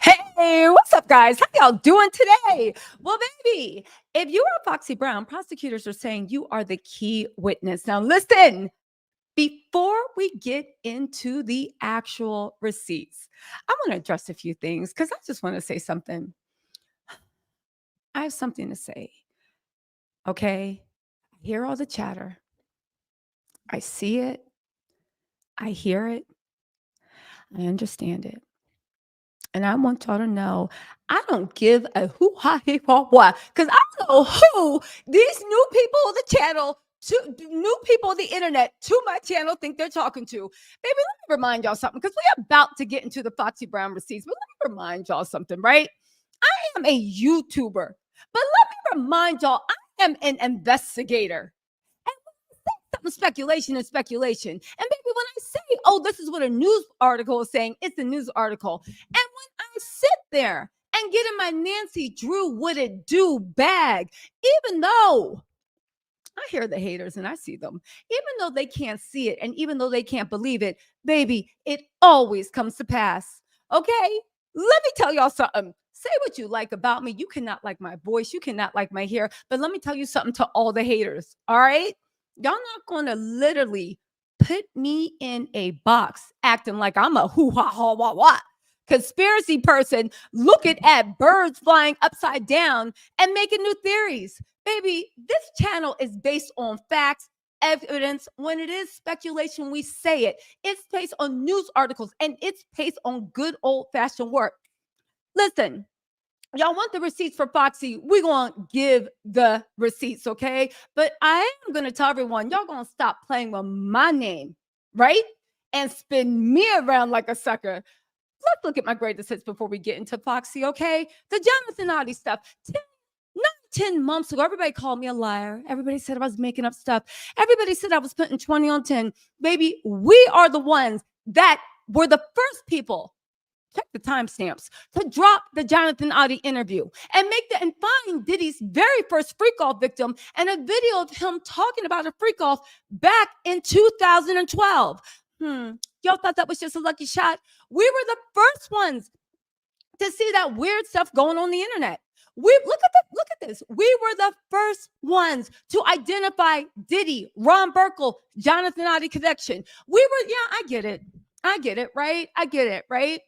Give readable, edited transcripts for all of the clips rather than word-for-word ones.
Hey, what's up, guys? How y'all doing today? Well, baby, if you are Foxy Brown, prosecutors are saying you are the key witness. Now, listen, before we get into the actual receipts, I want to address a few things because I just want to say something. I have something to say. Okay. I hear all the chatter, I see it, I hear it, I understand it. And I want y'all to know I don't give a who ha he ha what because I don't know who these new people on the channel, new people on the internet to my channel think they're talking to. Baby, let me remind y'all something because we're about to get into the Foxy Brown receipts. But let me remind y'all something, right? I am a YouTuber, but let me remind y'all I am an investigator. Something speculation and speculation. And baby, when I say, oh, this is what a news article is saying, it's a news article. And when I sit there and get in my Nancy Drew would it do bag, even though I hear the haters and I see them, even though they can't see it and even though they can't believe it, baby, it always comes to pass. Okay? Let me tell y'all something. Say what you like about me. You cannot like my voice. You cannot like my hair. But let me tell you something to all the haters. All right? Y'all not going to literally put me in a box acting like I'm a hoo ha ha wah wah conspiracy person looking at birds flying upside down and making new theories. Baby, this channel is based on facts, evidence. When it is speculation, we say it. It's based on news articles and it's based on good old fashioned work. Listen, y'all want the receipts for Foxy? We're going to give the receipts, okay? But I am going to tell everyone, y'all going to stop playing with my name, right? And spin me around like a sucker. Let's look at my greatest hits before we get into Foxy, okay? The Jonathan Oddie stuff. 10 months ago, everybody called me a liar. Everybody said I was making up stuff. Everybody said I was putting 20 on 10. Baby, we are the ones that were the first people, check the timestamps, to drop the Jonathan Oddie interview and and find Diddy's very first freak off victim and a video of him talking about a freak off back in 2012. Y'all thought that was just a lucky shot? We were the first ones to see that weird stuff going on the internet. Look at this. We were the first ones to identify Diddy, Ron Burkle, Jonathan Oddie connection. We were, yeah, I get it, right? I get it, right?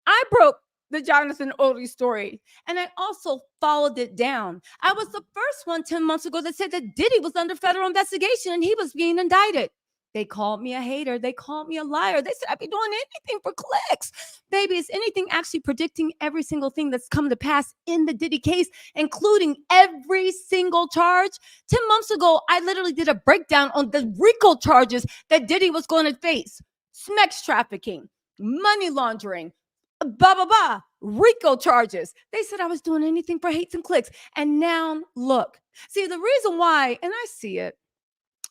I broke the Jonathan Oddie story, and I also followed it down. I was the first one 10 months ago that said that Diddy was under federal investigation and he was being indicted. They called me a hater. They called me a liar. They said I'd be doing anything for clicks. Baby, is anything actually predicting every single thing that's come to pass in the Diddy case, including every single charge? 10 months ago, I literally did a breakdown on the RICO charges that Diddy was going to face. Smex trafficking, money laundering, blah, blah, blah, RICO charges. They said I was doing anything for hates and clicks. And now look, see the reason why, and I see it,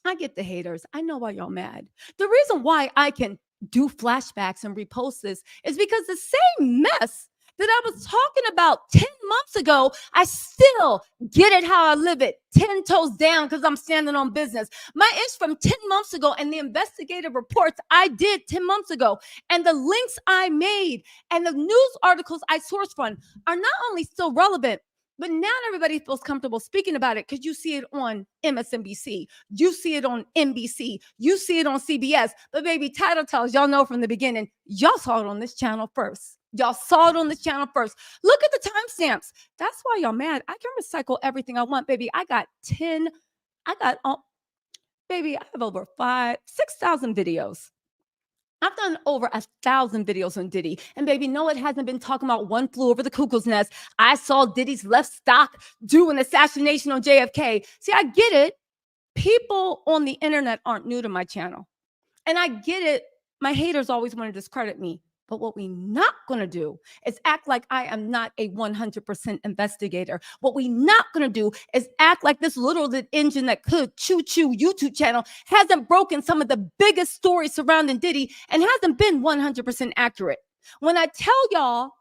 I get the haters. I know why y'all mad. The reason why I can do flashbacks and repost this is because the same mess that I was talking about 10 months ago, I still get it how I live it, 10 toes down because I'm standing on business. My ish from 10 months ago and the investigative reports I did 10 months ago and the links I made and the news articles I sourced from are not only still relevant, but now everybody feels comfortable speaking about it because you see it on MSNBC. You see it on NBC. You see it on CBS. But baby, title tells y'all know from the beginning, y'all saw it on this channel first. Y'all saw it on this channel first. Look at the timestamps. That's why y'all mad. I can recycle everything I want, baby. I got baby, I have over 6,000 videos. I've done over 1,000 videos on Diddy. And baby, no, it hasn't been talking about one flew over the cuckoo's nest. I saw Diddy's left stock do an assassination on JFK. See, I get it. People on the internet aren't new to my channel. And I get it. My haters always want to discredit me. But what we not going to do is act like I am not a 100% investigator. What we not going to do is act like this little engine that could choo-choo YouTube channel hasn't broken some of the biggest stories surrounding Diddy and hasn't been 100% accurate. When I tell y'all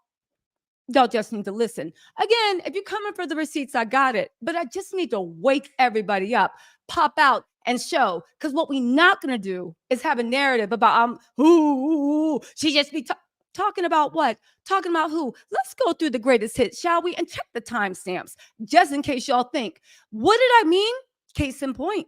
just need to listen. Again, if you're coming for the receipts, I got it. But I just need to wake everybody up, pop out and show. Because what we not going to do is have a narrative about, she just be Talking about what? Talking about who? Let's go through the greatest hits, shall we? And check the timestamps just in case y'all think, what did I mean? Case in point,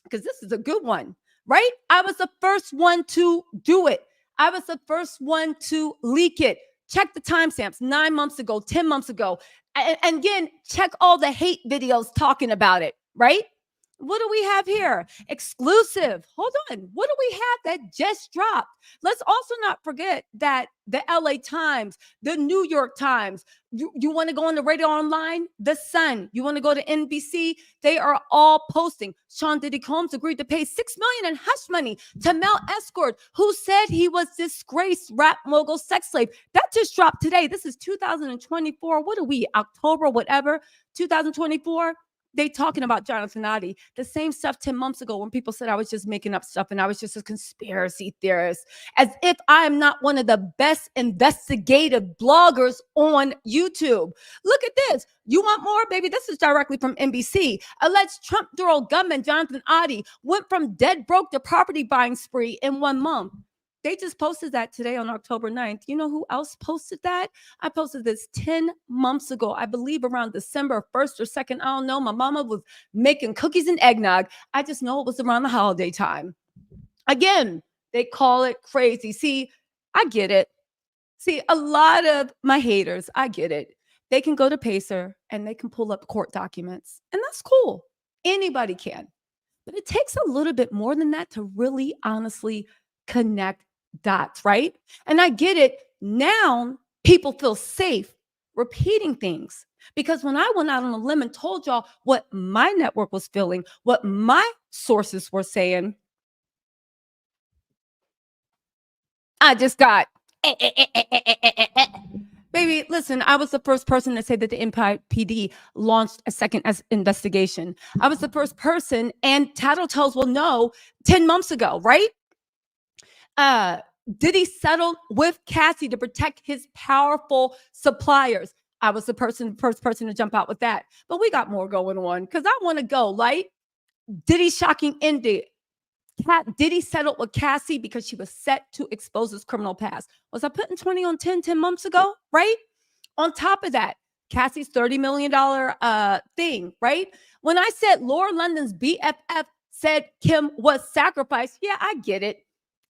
because this is a good one, right? I was the first one to do it. I was the first one to leak it. Check the timestamps 9 months ago, 10 months ago. And again, check all the hate videos talking about it, right? What do we have here? Exclusive. Hold on. What do we have that just dropped? Let's also not forget that the LA Times, the New York Times, you want to go on the radio online? The Sun. You want to go to NBC? They are all posting. Sean Diddy Combs agreed to pay $6 million in hush money to Mel Escort, who said he was disgraced rap mogul sex slave. That just dropped today. This is 2024. What are we? October, whatever, 2024. They talking about Jonathan Oddie, the same stuff 10 months ago when people said I was just making up stuff and I was just a conspiracy theorist, as if I am not one of the best investigative bloggers on YouTube. Look at this. You want more, baby? This is directly from NBC. Alleged Trump Duro gunman Jonathan Oddie went from dead broke to property buying spree in 1 month. They just posted that today on October 9th. You know who else posted that? I posted this 10 months ago, I believe around December 1st or 2nd. I don't know. My mama was making cookies and eggnog. I just know it was around the holiday time. Again, they call it crazy. See, I get it. See, a lot of my haters, I get it. They can go to Pacer and they can pull up court documents, and that's cool. Anybody can. But it takes a little bit more than that to really honestly connect dots, right? And I get it. Now people feel safe repeating things, because when I went out on a limb and told y'all what my network was feeling, what my sources were saying, I just got baby, listen, I was the first person to say that the NYPD launched a second investigation. I was the first person, and Tattletales will know 10 months ago, right? Diddy settled with Cassie to protect his powerful suppliers. I was the first person to jump out with that. But we got more going on because I want to go, right? Diddy's shocking ending. Diddy settled with Cassie because she was set to expose his criminal past. Was I putting 20 on 10 months ago, right? On top of that, Cassie's $30 million thing, right? When I said Laura London's BFF said Kim was sacrificed, yeah, I get it.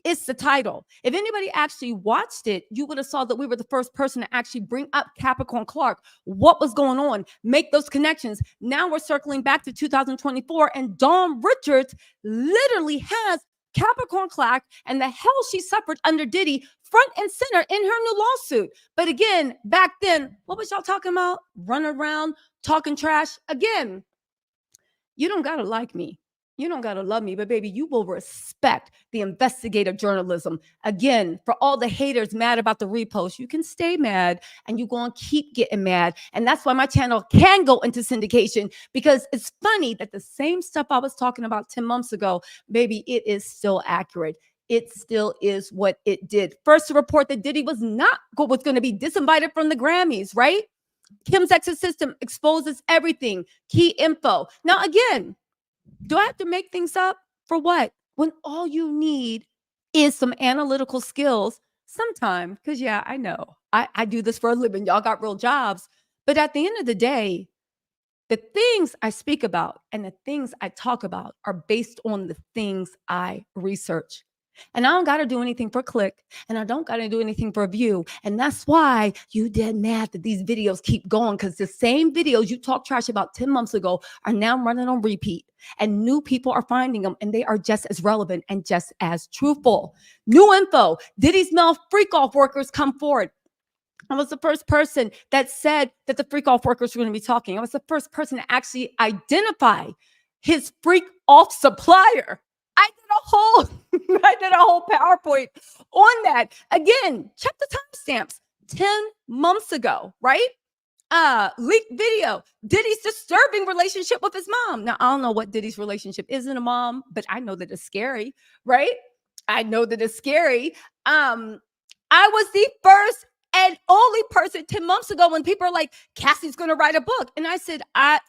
It's the title. If anybody actually watched it, you would have saw that we were the first person to actually bring up Capricorn Clark, what was going on, make those connections. Now we're circling back to 2024, and Dawn Richards literally has Capricorn Clark and the hell she suffered under Diddy front and center in her new lawsuit. But again, back then, what was y'all talking about? Running around, talking trash. Again, you don't got to like me. You don't got to love me, but baby, you will respect the investigative journalism. Again, for all the haters mad about the repost, you can stay mad and you're going to keep getting mad. And that's why my channel can go into syndication, because it's funny that the same stuff I was talking about 10 months ago, baby, it is still accurate. It still is what it did. First to report that Diddy was going to be disinvited from the Grammys, right? Kim's exit system exposes everything, key info. Now, again, do I have to make things up for what? When all you need is some analytical skills sometimes, because yeah, I know I do this for a living. Y'all got real jobs. But at the end of the day, the things I speak about and the things I talk about are based on the things I research. And I don't got to do anything for click, and I don't got to do anything for view. And that's why you dead mad that these videos keep going, because the same videos you talked trash about 10 months ago are now running on repeat, and new people are finding them, and they are just as relevant and just as truthful. New info. Diddy's male freak off workers come forward. I was the first person that said that the freak off workers were going to be talking. I was the first person to actually identify his freak off supplier. I did a whole PowerPoint on that. Again, check the timestamps. 10 months ago, right? Leaked video. Diddy's disturbing relationship with his mom. Now, I don't know what Diddy's relationship is in a mom, but I know that it's scary, right? I know that it's scary. I was the first and only person 10 months ago when people are like, Cassie's going to write a book. And I said,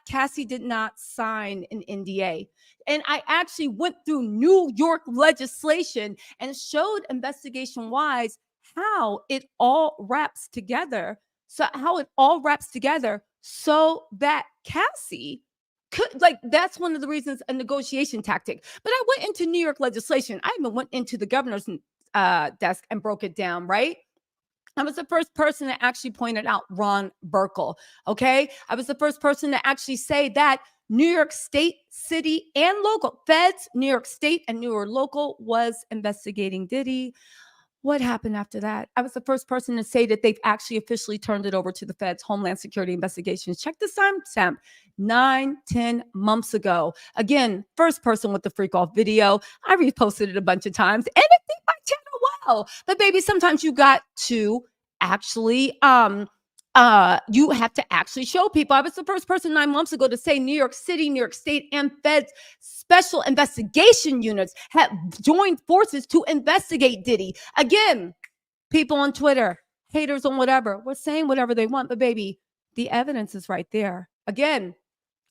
Cassie did not sign an NDA. And I actually went through New York legislation and showed investigation-wise how it all wraps together. So how it all wraps together so that Cassie could, like, that's one of the reasons, a negotiation tactic. But I went into New York legislation. I even went into the governor's desk and broke it down, right? I was the first person that actually pointed out Ron Burkle. Okay. I was the first person to actually say that New York State, city, and local feds, New York State and New York local, was investigating Diddy. What happened after that? I was the first person to say that they've actually officially turned it over to the feds, Homeland Security Investigations. Check the timestamp, 9-10 months ago. Again, first person with the freak off video. I reposted it a bunch of times and it did my channel well. But baby, sometimes you got to actually you have to actually show people. I was the first person 9 months ago to say New York City, New York State, and feds special investigation units have joined forces to investigate Diddy. Again, people on Twitter, haters on whatever, we're saying whatever they want, but baby, the evidence is right there. Again,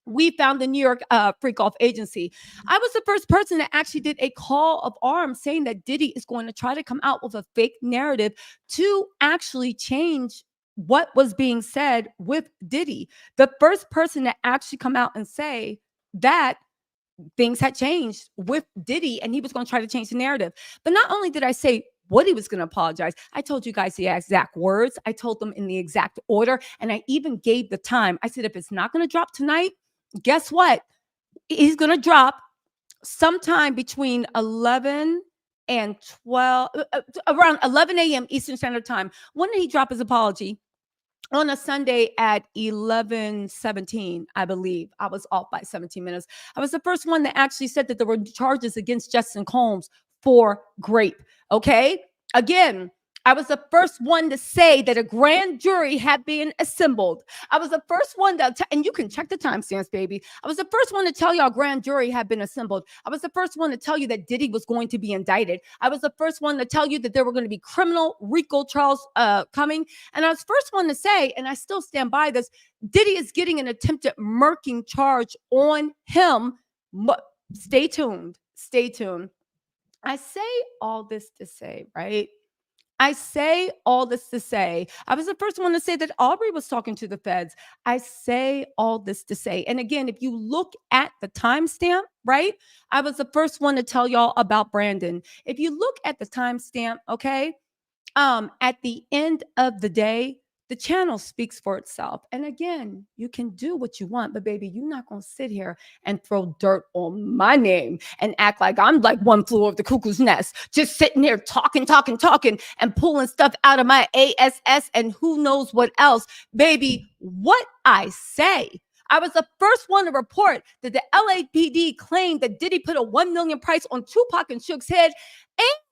we found the New York freak off agency. I was the first person that actually did a call of arms saying that Diddy is going to try to come out with a fake narrative to actually change what was being said with Diddy. The first person to actually come out and say that things had changed with Diddy and he was going to try to change the narrative. But not only did I say what he was going to apologize, I told you guys the exact words. I told them in the exact order. And I even gave the time. I said, if it's not going to drop tonight, guess what? He's going to drop sometime between 11 and 12, around 11 a.m. Eastern Standard Time. When did he drop his apology? On a Sunday at 11:17, I believe. I was off by 17 minutes. I was the first one that actually said that there were charges against Justin Combs for grape. Okay. Again, I was the first one to say that a grand jury had been assembled. I was the first one to, and you can check the timestamps, baby. I was the first one to tell y'all grand jury had been assembled. I was the first one to tell you that Diddy was going to be indicted. I was the first one to tell you that there were going to be criminal RICO trials coming. And I was first one to say, and I still stand by this, Diddy is getting an attempted murking charge on him. Stay tuned. Stay tuned. I say all this to say, right? I say all this to say, I was the first one to say that Aubrey was talking to the feds. I say all this to say, and again, if you look at the timestamp, right? I was the first one to tell y'all about Brandon. If you look at the timestamp, okay, at the end of the day, the channel speaks for itself. And again, you can do what you want, but baby, you're not going to sit here and throw dirt on my name and act like I'm like one flew over the cuckoo's nest, just sitting there talking, and pulling stuff out of my ASS and who knows what else. Baby, what I say, I was the first one to report that the LAPD claimed that Diddy put a $1 million price on Tupac and Suge's head,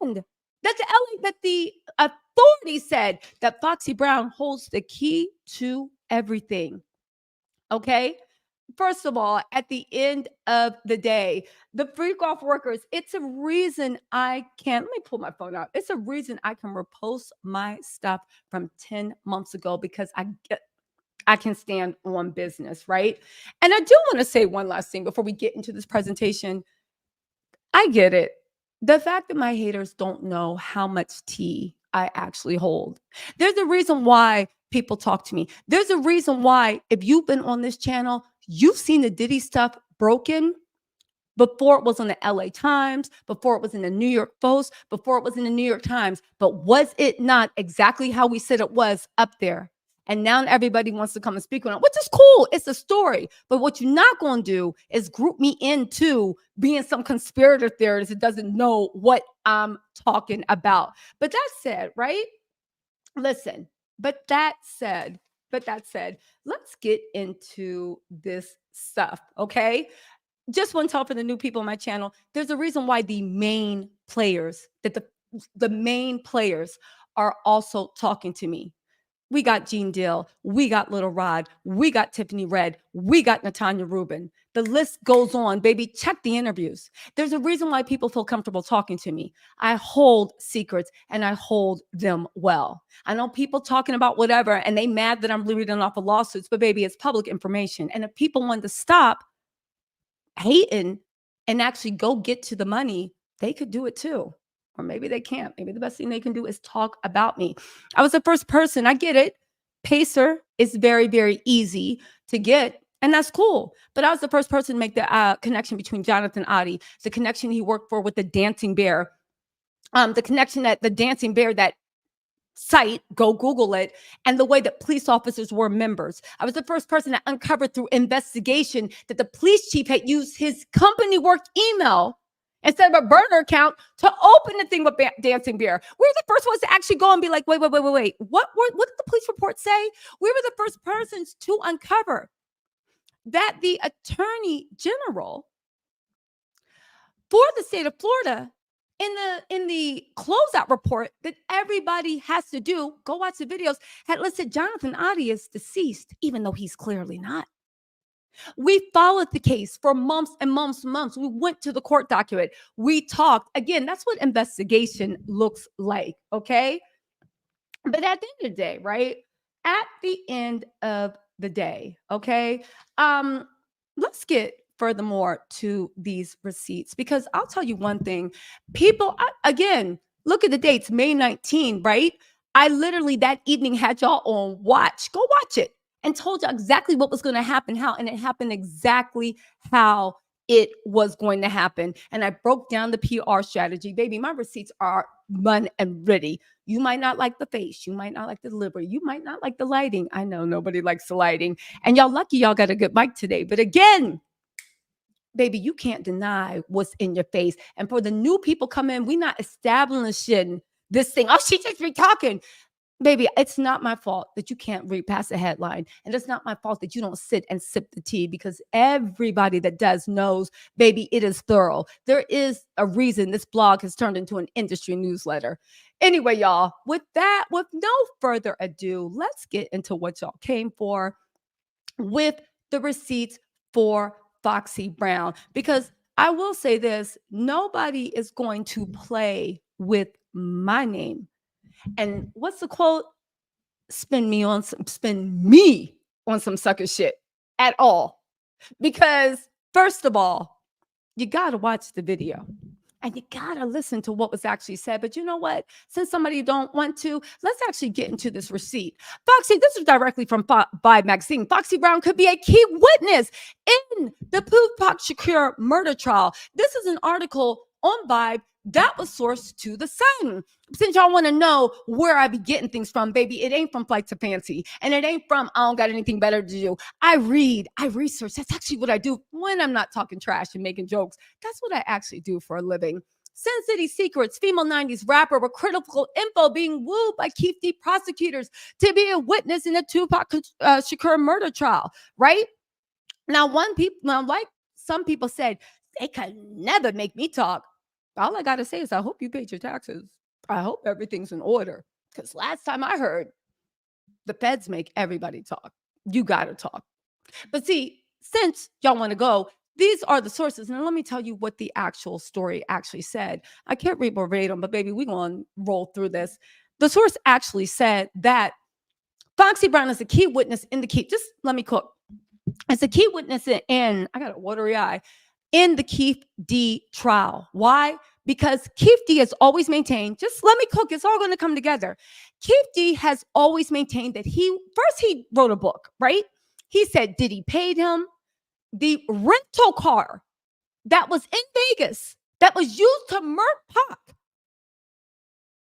and that the authority said that Foxy Brown holds the key to everything. Okay. First of all, at the end of the day, the freak off workers, it's a reason I can, let me pull my phone out. It's a reason I can repost my stuff from 10 months ago because I can stand on business, right? And I do want to say one last thing before we get into this presentation. I get it. The fact that my haters don't know how much tea I actually hold. There's a reason why people talk to me. There's a reason why, if you've been on this channel, you've seen the Diddy stuff broken before it was on the LA Times, before it was in the New York Post, before it was in the New York Times. But was it not exactly how we said it was up there? And now everybody wants to come and speak on it, which is cool. It's a story. But what you're not going to do is group me into being some conspirator theorist that doesn't know what I'm talking about. But that said, right? Listen, but that said, let's get into this stuff, okay? Just one tell for the new people on my channel. There's a reason why the main players, that the main players are also talking to me. We got Gene Deal, we got Little Rod, we got Tiffany Red, we got Natanya Rubin. The list goes on, baby. Check the interviews. There's a reason why people feel comfortable talking to me. I hold secrets and I hold them well. I know people talking about whatever and they mad that I'm reading off of lawsuits, but baby, it's public information. And if people want to stop hating and actually go get to the money, they could do it too. or maybe they can't. Maybe the best thing they can do is talk about me. I was the first person. I get it. Pacer is very, very easy to get, and that's cool. But I was the first person to make the connection between Jonathan Oddie, the connection he worked for with the Dancing Bear, the connection that the Dancing Bear, that site, go Google it, and the way that police officers were members. I was the first person that uncovered through investigation that the police chief had used his company work email instead of a burner account to open the thing with Dancing Bear. We were the first ones to actually go and be like, wait. What did the police report say? We were the first persons to uncover that the attorney general for the state of Florida, in the closeout report that everybody has to do, go watch the videos, had listed Jonathan Oddie as deceased, even though he's clearly not. We followed the case for months and months and months. We went to the court document. We talked. Again, that's what investigation looks like, okay? But at the end of the day, right? At the end of the day, okay? Let's get furthermore to these receipts, because I'll tell you one thing. People, again, look at the dates, May 19, right? I literally that evening had y'all on watch. Go watch it, and told you exactly what was going to happen, how, and it happened exactly how it was going to happen. And I broke down the PR strategy. Baby, my receipts are run and ready. You might not like the face. You might not like the delivery. You might not like the lighting. I know nobody likes the lighting. And y'all lucky y'all got a good mic today. But again, baby, you can't deny what's in your face. And for the new people come in, we're not establishing this thing. Oh, she just be talking. Baby, it's not my fault that you can't read past the headline. And it's not my fault that you don't sit and sip the tea, because everybody that does knows, baby, it is thorough. There is a reason this blog has turned into an industry newsletter. Anyway, y'all, with that, with no further ado, let's get into what y'all came for with the receipts for Foxy Brown. Because I will say this, nobody is going to play with my name. And what's the quote? Spin me on some sucker shit at all. Because first of all, you got to watch the video and you got to listen to what was actually said. But you know what? Since somebody don't want to, let's actually get into this receipt. Foxy, this is directly from Vibe magazine. Foxy Brown could be a key witness in the Tupac Shakur murder trial. This is an article on Vibe that was sourced to the Sun. Since y'all want to know where I be getting things from, baby, it ain't from Flight to Fancy. And it ain't from I don't got anything better to do. I read, I research. That's actually what I do when I'm not talking trash and making jokes. That's what I actually do for a living. Sin City Secrets, female 90s rapper with critical info being wooed by Keith D prosecutors to be a witness in the Tupac Shakur murder trial, right? Now, like some people said, they could never make me talk. All I got to say is I hope you paid your taxes. I hope everything's in order. Because last time I heard, the feds make everybody talk. You got to talk. But see, since y'all want to go, these are the sources. Now, let me tell you what the actual story actually said. I can't read verbatim, but baby, we're going to roll through this. The source actually said that Foxy Brown is a key witness in the key. Just let me cook. It's a key witness in, I got a watery eye, in the Keith D trial. Why? Because Keith D has always maintained, just let me cook, it's all going to come together. Keith D has always maintained that he wrote a book, right? He said Diddy paid him. The rental car that was in Vegas, that was used to murder Pac.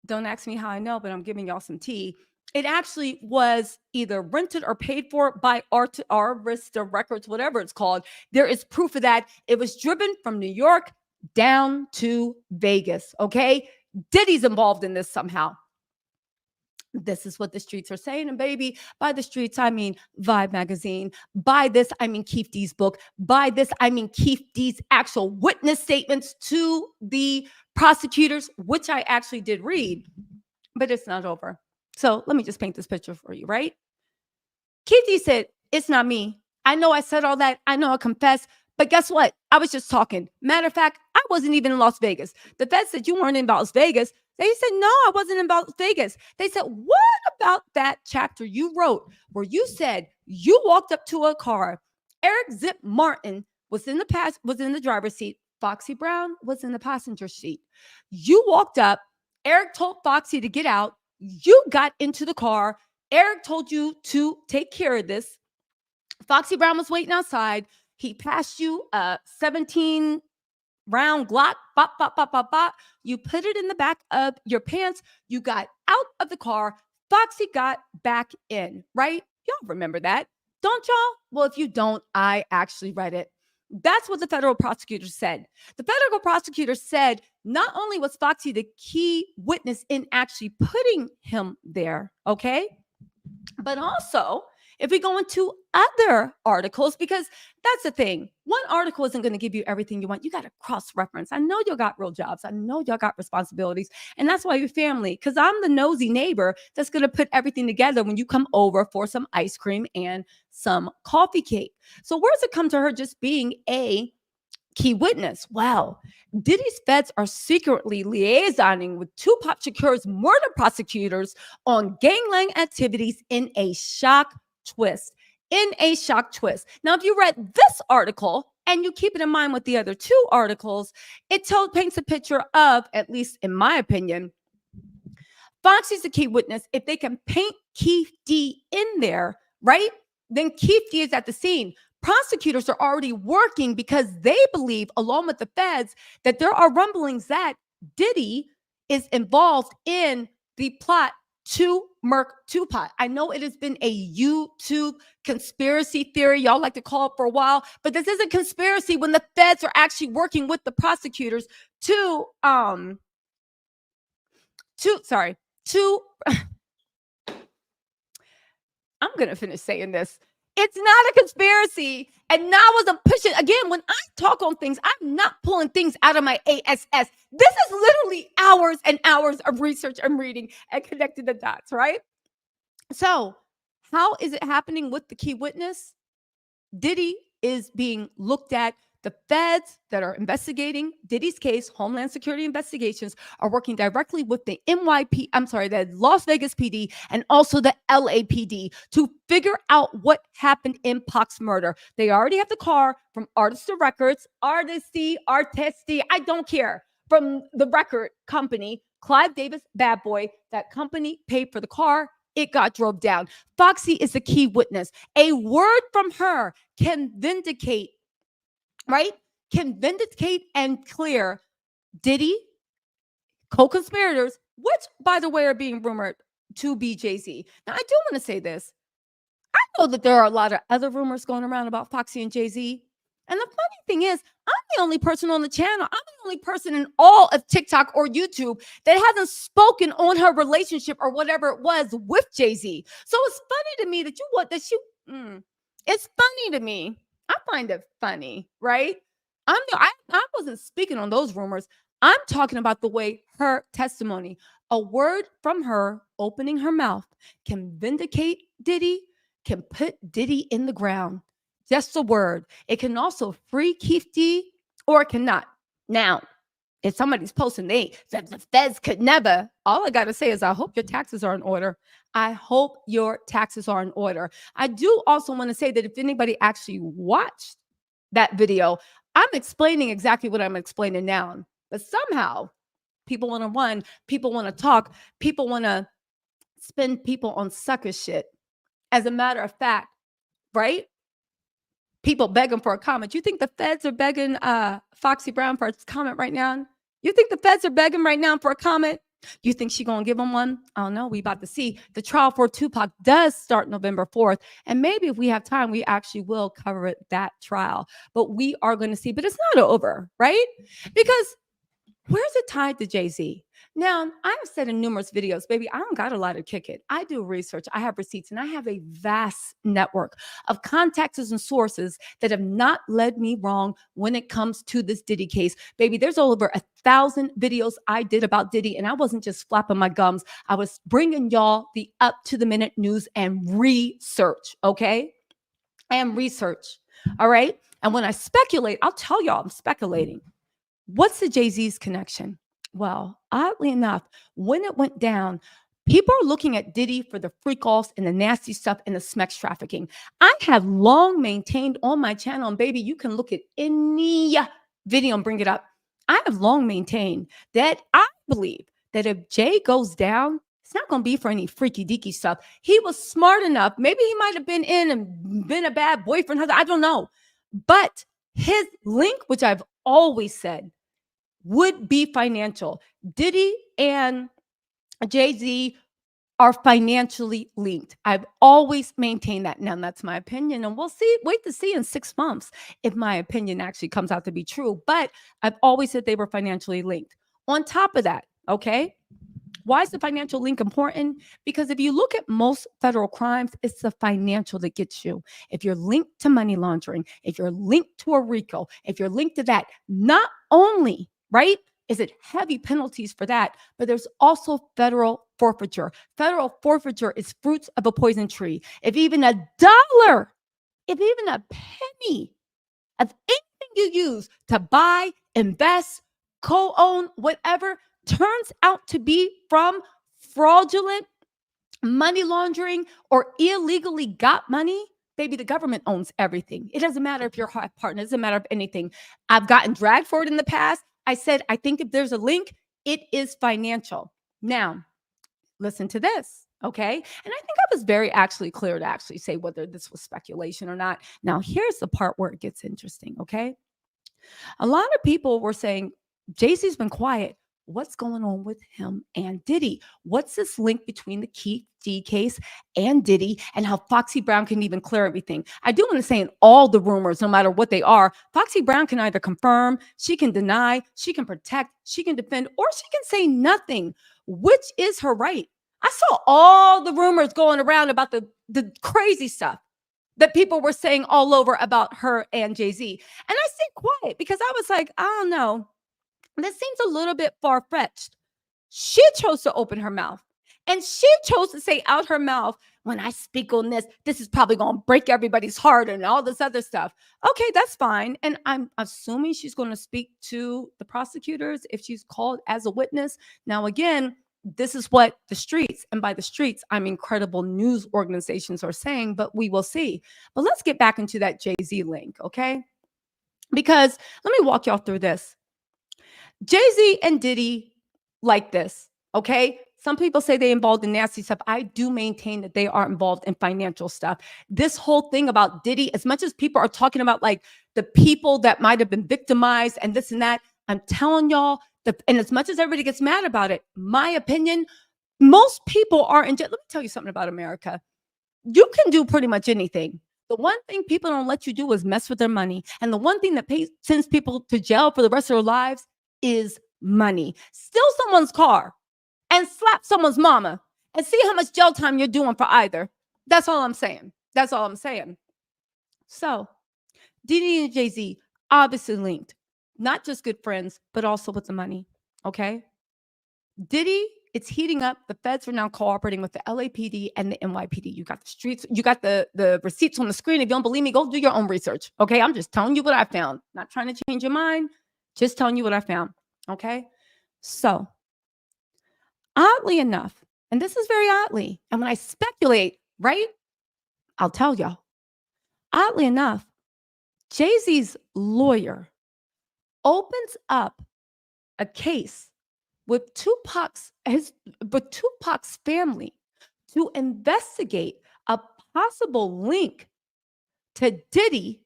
Don't ask me how I know, but I'm giving y'all some tea. It actually was either rented or paid for by Arista Records, whatever it's called. There is proof of that. It was driven from New York down to Vegas, okay? Diddy's involved in this somehow. This is what the streets are saying. And baby, by the streets, I mean Vibe magazine. By this, I mean Keith D's book. By this, I mean Keith D's actual witness statements to the prosecutors, which I actually did read, but it's not over. So let me just paint this picture for you, right? Keith D said, it's not me. I know I said all that. I know I confessed. But guess what? I was just talking. Matter of fact, I wasn't even in Las Vegas. The feds said you weren't in Las Vegas. They said, no, I wasn't in Las Vegas. They said, what about that chapter you wrote where you said you walked up to a car? Eric Zip Martin was in the driver's seat. Foxy Brown was in the passenger seat. You walked up. Eric told Foxy to get out. You got into the car. Eric told you to take care of this. Foxy Brown was waiting outside. He passed you a 17 round Glock, bop, bop, bop, bop, bop. You put it in the back of your pants. You got out of the car. Foxy got back in, right? Y'all remember that, don't y'all? Well, if you don't, I actually read it. That's what the federal prosecutor said. The federal prosecutor said not only was Foxy the key witness in actually putting him there, okay, but also if we go into other articles, because that's the thing. One article isn't going to give you everything you want. You got to cross-reference. I know y'all got real jobs. I know y'all got responsibilities. And that's why you're family, because I'm the nosy neighbor that's going to put everything together when you come over for some ice cream and some coffee cake. So where does it come to her just being a key witness? Well, Diddy's feds are secretly liaisoning with Tupac Shakur's murder prosecutors on gangland activities in a shock twist. Now, if you read this article and you keep it in mind with the other two articles, it paints a picture of, at least in my opinion, Foxy's a key witness. If they can paint Keith D in there, right, then Keith D is at the scene. Prosecutors are already working because they believe, along with the feds, that there are rumblings that Diddy is involved in the plot to murk Tupac. I know it has been a YouTube conspiracy theory, y'all like to call it, for a while, but this isn't conspiracy when the feds are actually working with the prosecutors to I'm going to finish saying this. It's not a conspiracy. And now as I'm pushing, again, when I talk on things, I'm not pulling things out of my ASS. This is literally hours and hours of research and reading and connecting the dots, right? So how is it happening with the key witness? Diddy is being looked at. The feds that are investigating Diddy's case, Homeland Security Investigations, are working directly with the the Las Vegas PD and also the LAPD to figure out what happened in Pac's murder. They already have the car from Artist Records, Artisty, I don't care, from the record company, Clive Davis, Bad Boy. That company paid for the car. It got drove down. Foxy is the key witness. A word from her can vindicate, right? Can vindicate and clear Diddy, co-conspirators, which, by the way, are being rumored to be Jay-Z. Now, I do want to say this. I know that there are a lot of other rumors going around about Foxy and Jay-Z. And the funny thing is, I'm the only person on the channel. I'm the only person in all of TikTok or YouTube that hasn't spoken on her relationship or whatever it was with Jay-Z. So it's funny to me that it's funny to me. I find it funny, right? I wasn't speaking on those rumors. I'm talking about the way her testimony, a word from her opening her mouth, can vindicate Diddy, can put Diddy in the ground. Just a word. It can also free Keith D, or it cannot. Now, if somebody's posting that the feds could never, all I got to say is I hope your taxes are in order. I hope your taxes are in order. I do also want to say that if anybody actually watched that video, I'm explaining exactly what I'm explaining now. But somehow people want to run, people want to talk, people want to spin people on sucker shit. As a matter of fact, right? People begging for a comment. You think the feds are begging Foxy Brown for a comment right now? You think the feds are begging right now for a comment? You think she gonna give them one? I don't know. We about to see. The trial for Tupac does start November 4th. And maybe if we have time, we actually will cover it, that trial. But we are going to see. But it's not over, right? Because where's it tied to Jay-Z? Now, I have said in numerous videos, baby, I don't got a lot to kick it. I do research, I have receipts, and I have a vast network of contacts and sources that have not led me wrong when it comes to this Diddy case. Baby, there's over 1,000 videos I did about Diddy, and I wasn't just flapping my gums. I was bringing y'all the up-to-the-minute news and research, okay? And research, all right? And when I speculate, I'll tell y'all I'm speculating. What's the Jay-Z's connection? Well, oddly enough, when it went down, people are looking at Diddy for the freak-offs and the nasty stuff and the sex trafficking. I have long maintained on my channel, and baby, you can look at any video and bring it up. I have long maintained that I believe that if Jay goes down, it's not going to be for any freaky deaky stuff. He was smart enough. Maybe he might have been in and been a bad boyfriend, husband. I don't know. But his link, which I've always said, would be financial. Diddy and Jay-Z are financially linked. I've always maintained that. Now, that's my opinion, and we'll see. Wait to see in 6 months if my opinion actually comes out to be true. But I've always said they were financially linked. On top of that, okay, why is the financial link important? Because if you look at most federal crimes, it's the financial that gets you. If you're linked to money laundering, if you're linked to a RICO, if you're linked to that, not only, right, is it heavy penalties for that, but there's also federal forfeiture. Federal forfeiture is fruits of a poison tree. If even a dollar, if even a penny of anything you use to buy, invest, co-own, whatever, turns out to be from fraudulent money laundering or illegally got money, baby, the government owns everything. It doesn't matter if you're a partner. It doesn't matter if anything. I've gotten dragged for it in the past. I said, I think if there's a link, it is financial. Now, listen to this, okay? And I think I was very actually clear to actually say whether this was speculation or not. Now, here's the part where it gets interesting, okay? A lot of people were saying, Jay-Z's been quiet. What's going on with him and Diddy? What's this link between the Keith D case and Diddy and how Foxy Brown can even clear everything? I do want to say in all the rumors, no matter what they are, Foxy Brown can either confirm, she can deny, she can protect, she can defend, or she can say nothing, which is her right. I saw all the rumors going around about the crazy stuff that people were saying all over about her and Jay-Z. And I stayed quiet because I was like, I don't know. This seems a little bit far-fetched. She chose to open her mouth. And she chose to say out her mouth, when I speak on this, this is probably going to break everybody's heart and all this other stuff. Okay, that's fine. And I'm assuming she's going to speak to the prosecutors if she's called as a witness. Now, again, this is what the streets, and by the streets, I mean credible news organizations are saying, but we will see. But let's get back into that Jay-Z link, okay? Because let me walk y'all through this. Jay-Z and Diddy like this, okay? Some people say they involved in nasty stuff. I do maintain that they are involved in financial stuff. This whole thing about Diddy, as much as people are talking about like the people that might have been victimized and this and that, I'm telling y'all, and as much as everybody gets mad about it, my opinion, most people are in jail. Let me tell you something about America. You can do pretty much anything. The one thing people don't let you do is mess with their money. And the one thing that sends people to jail for the rest of their lives is money. Steal someone's car and slap someone's mama and see how much jail time you're doing for either. That's all I'm saying. That's all I'm saying. So Diddy and Jay-Z obviously linked, not just good friends, but also with the money. Okay. Diddy, it's heating up. The feds are now cooperating with the LAPD and the NYPD. You got the streets, you got the receipts on the screen. If you don't believe me, go do your own research. Okay. I'm just telling you what I found. Not trying to change your mind. Just telling you what I found. Okay. So oddly enough, and this is very oddly, and when I speculate, right, I'll tell y'all. Oddly enough, Jay-Z's lawyer opens up a case with Tupac's family to investigate a possible link to Diddy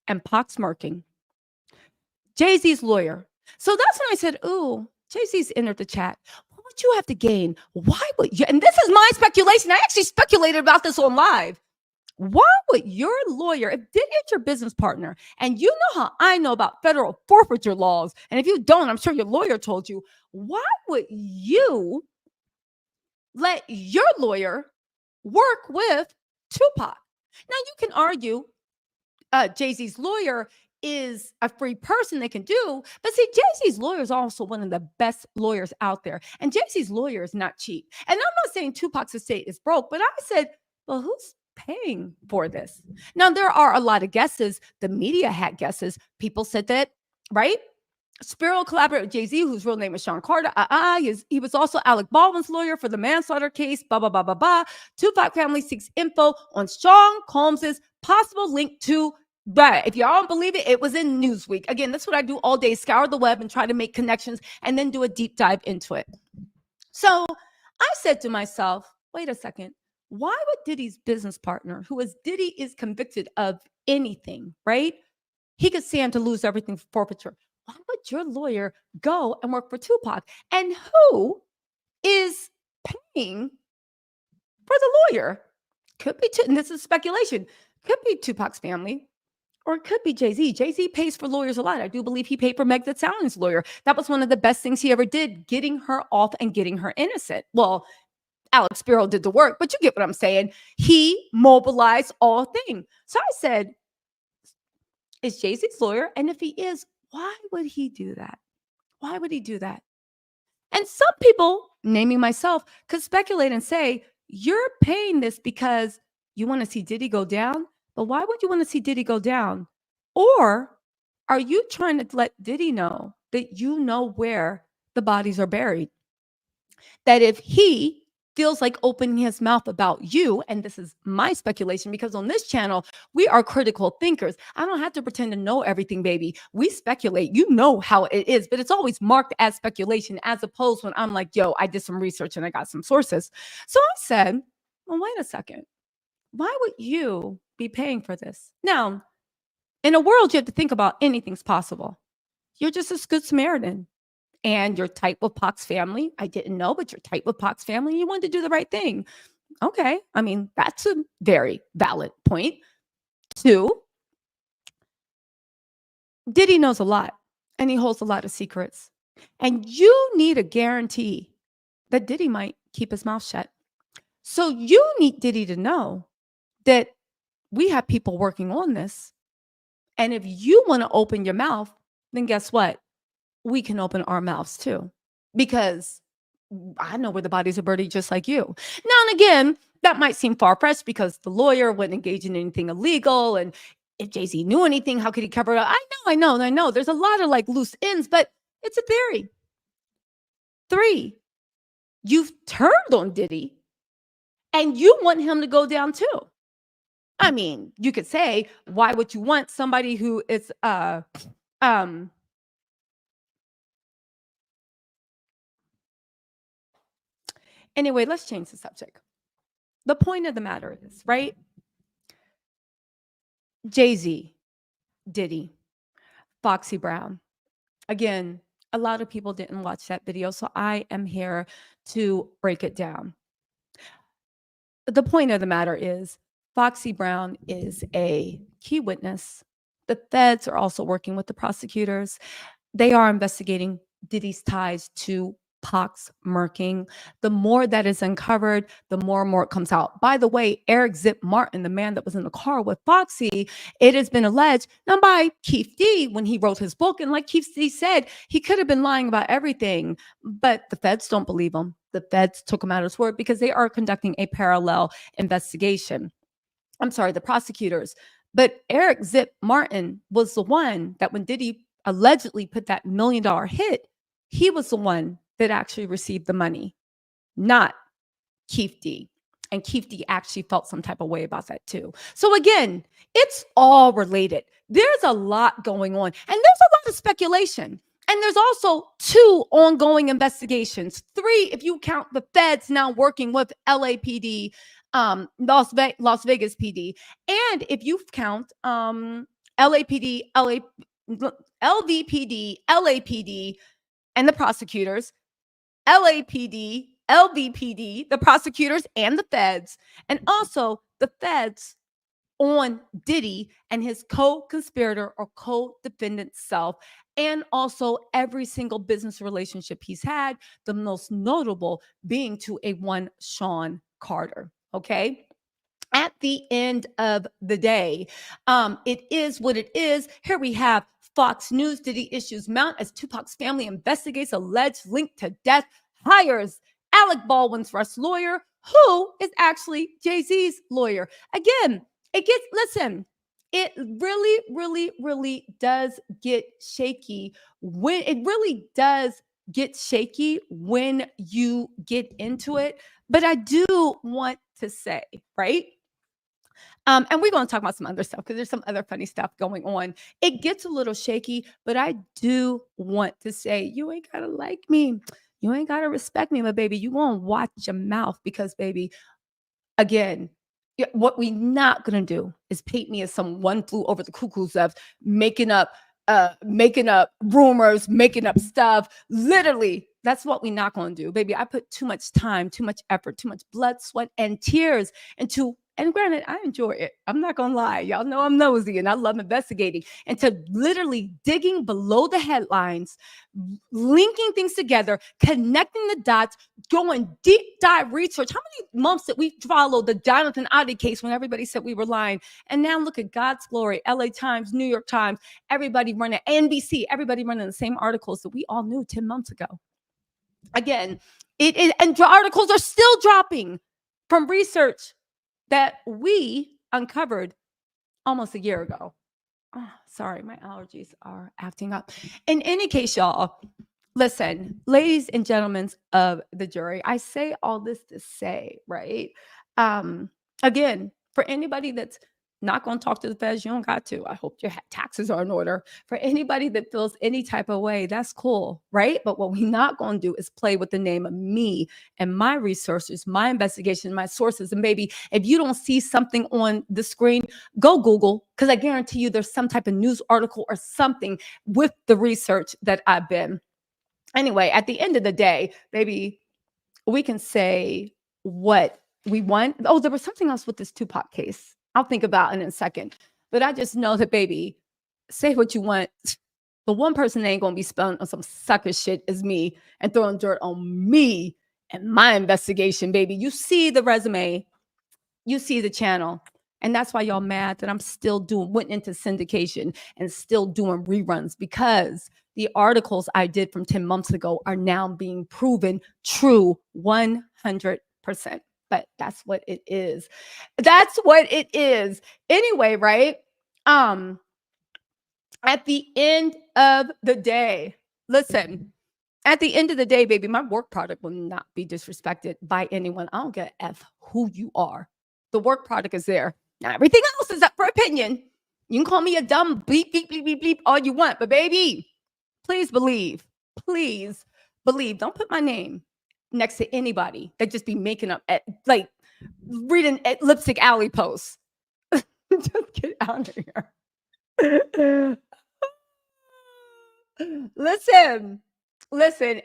and Pac smirking. Jay-Z's lawyer. So that's when I said, ooh, Jay-Z's entered the chat. What would you have to gain? Why would you? And this is my speculation. I actually speculated about this on live. Why would your lawyer, if Diddy is your business partner, and you know how I know about federal forfeiture laws, and if you don't, I'm sure your lawyer told you, why would you let your lawyer work with Tupac? Now, you can argue Jay-Z's lawyer is a free person they can do, but see, Jay-Z's lawyer is also one of the best lawyers out there, and Jay-Z's lawyer is not cheap. And I'm not saying Tupac's estate is broke, but I said, well, who's paying for this? Now, there are a lot of guesses. The media had guesses. People said that, right? Spiro collaborated with Jay-Z, whose real name is Sean Carter. He was also Alec Baldwin's lawyer for the manslaughter case. Blah, blah, blah, blah, blah. Tupac family seeks info on Sean Combs's possible link to But if y'all don't believe it, it was in Newsweek. Again, that's what I do all day, scour the web and try to make connections and then do a deep dive into it. So I said to myself, wait a second, why would Diddy's business partner, who is Diddy is convicted of anything, right? He could stand to lose everything for forfeiture. Why would your lawyer go and work for Tupac? And who is paying for the lawyer? Could be, and this is speculation, could be Tupac's family, or it could be Jay-Z. Jay-Z pays for lawyers a lot. I do believe he paid for Meg Thee Stallion's lawyer. That was one of the best things he ever did, getting her off and getting her innocent. Well, Alex Spiro did the work, but you get what I'm saying. He mobilized all things. So I said, is Jay-Z's lawyer? And if he is, why would he do that? Why would he do that? And some people, naming myself, could speculate and say, you're paying this because you want to see Diddy go down. But why would you want to see Diddy go down? Or are you trying to let Diddy know that you know where the bodies are buried? That if he feels like opening his mouth about you, and this is my speculation, because on this channel, we are critical thinkers. I don't have to pretend to know everything, baby. We speculate. You know how it is, but it's always marked as speculation, as opposed when I'm like, yo, I did some research and I got some sources. So I said, well, wait a second. Why would you be paying for this? Now, in a world, you have to think about anything's possible. You're just a good Samaritan. And you're tight with Pac's family. I didn't know, but you're tight with Pac's family. You wanted to do the right thing. Okay. I mean, that's a very valid point. 2, Diddy knows a lot and he holds a lot of secrets. And you need a guarantee that Diddy might keep his mouth shut. So you need Diddy to know that we have people working on this. And if you want to open your mouth, then guess what? We can open our mouths too, because I know where the bodies are buried just like you. Now and again, that might seem far-fetched because the lawyer wouldn't engage in anything illegal. And if Jay-Z knew anything, how could he cover it up? I know. There's a lot of like loose ends, but it's a theory. 3, you've turned on Diddy and you want him to go down too. I mean, you could say, why would you want somebody who is anyway, let's change the subject. The point of the matter is, right? Jay-Z, Diddy, Foxy Brown. Again, a lot of people didn't watch that video, so I am here to break it down. The point of the matter is, Foxy Brown is a key witness. The feds are also working with the prosecutors. They are investigating Diddy's ties to Pac's murking. The more that is uncovered, the more and more it comes out. By the way, Eric Zip Martin, the man that was in the car with Foxy, it has been alleged, not by Keith D when he wrote his book, and like Keith D said, he could have been lying about everything, but the feds don't believe him. The feds took him at his word because they are conducting a parallel investigation. I'm sorry, the prosecutors. But Eric Zip Martin was the one that when Diddy allegedly put that $1 million hit, he was the one that actually received the money, not Keith D. And Keith D actually felt some type of way about that too. So again, it's all related. There's a lot going on, and there's a lot of speculation. And there's also 2 ongoing investigations. 3, if you count the feds now working with LAPD, Las Vegas PD. And if you count LVPD, LAPD, and the prosecutors, LAPD, LVPD, the prosecutors, and the feds, and also the feds on Diddy and his co-conspirator or co-defendant self, and also every single business relationship he's had, the most notable being to a one Sean Carter. Okay. At the end of the day, it is what it is. Here we have Fox News. Diddy issues mount as Tupac's family investigates alleged link to death, hires Alec Baldwin's Russ lawyer, who is actually Jay-Z's lawyer. Again, it really does get shaky when you get into it. But I do want to say, right? And we're going to talk about some other stuff because there's some other funny stuff going on. It gets a little shaky, but I do want to say, you ain't got to like me. You ain't got to respect me, but baby, you going to watch your mouth because, baby, again, what we not going to do is paint me as some one flew over the cuckoo's nest, making up rumors, making up stuff. Literally, that's what we not going to do, baby. I put too much time, too much effort, too much blood, sweat, and tears into. And granted, I enjoy it. I'm not going to lie. Y'all know I'm nosy and I love investigating. And to literally digging below the headlines, linking things together, connecting the dots, going deep dive research. How many months did we follow the Jonathan Oddie case when everybody said we were lying? And now look at God's glory, LA Times, New York Times, everybody running, NBC, everybody running the same articles that we all knew 10 months ago. Again, and articles are still dropping from research that we uncovered almost a year ago. Oh, sorry, my allergies are acting up. In any case, y'all, listen, ladies and gentlemen of the jury, I say all this to say, right? Again, for anybody that's not going to talk to the feds, you don't got to. I hope your taxes are in order. For anybody that feels any type of way, that's cool, right? But what we're not going to do is play with the name of me and my resources, my investigation, my sources. And baby, if you don't see something on the screen, go Google, because I guarantee you there's some type of news article or something with the research that I've been. Anyway, at the end of the day, baby, we can say what we want. Oh, there was something else with this Tupac case. I'll think about it in a second. But I just know that, baby, say what you want. The one person that ain't going to be spelling on some sucker shit is me and throwing dirt on me and my investigation, baby. You see the resume. You see the channel. And that's why y'all mad that I'm still went into syndication and still doing reruns, because the articles I did from 10 months ago are now being proven true 100%. But that's what it is. That's what it is. Anyway, right? At the end of the day, listen, at the end of the day, baby, my work product will not be disrespected by anyone. I don't give a F who you are. The work product is there. Now, everything else is up for opinion. You can call me a dumb bleep, bleep, bleep, bleep, bleep, all you want. But baby, please believe. Please believe. Don't put my name next to anybody that just be making up, like reading Lipstick Alley posts. Just get out of here. Listen,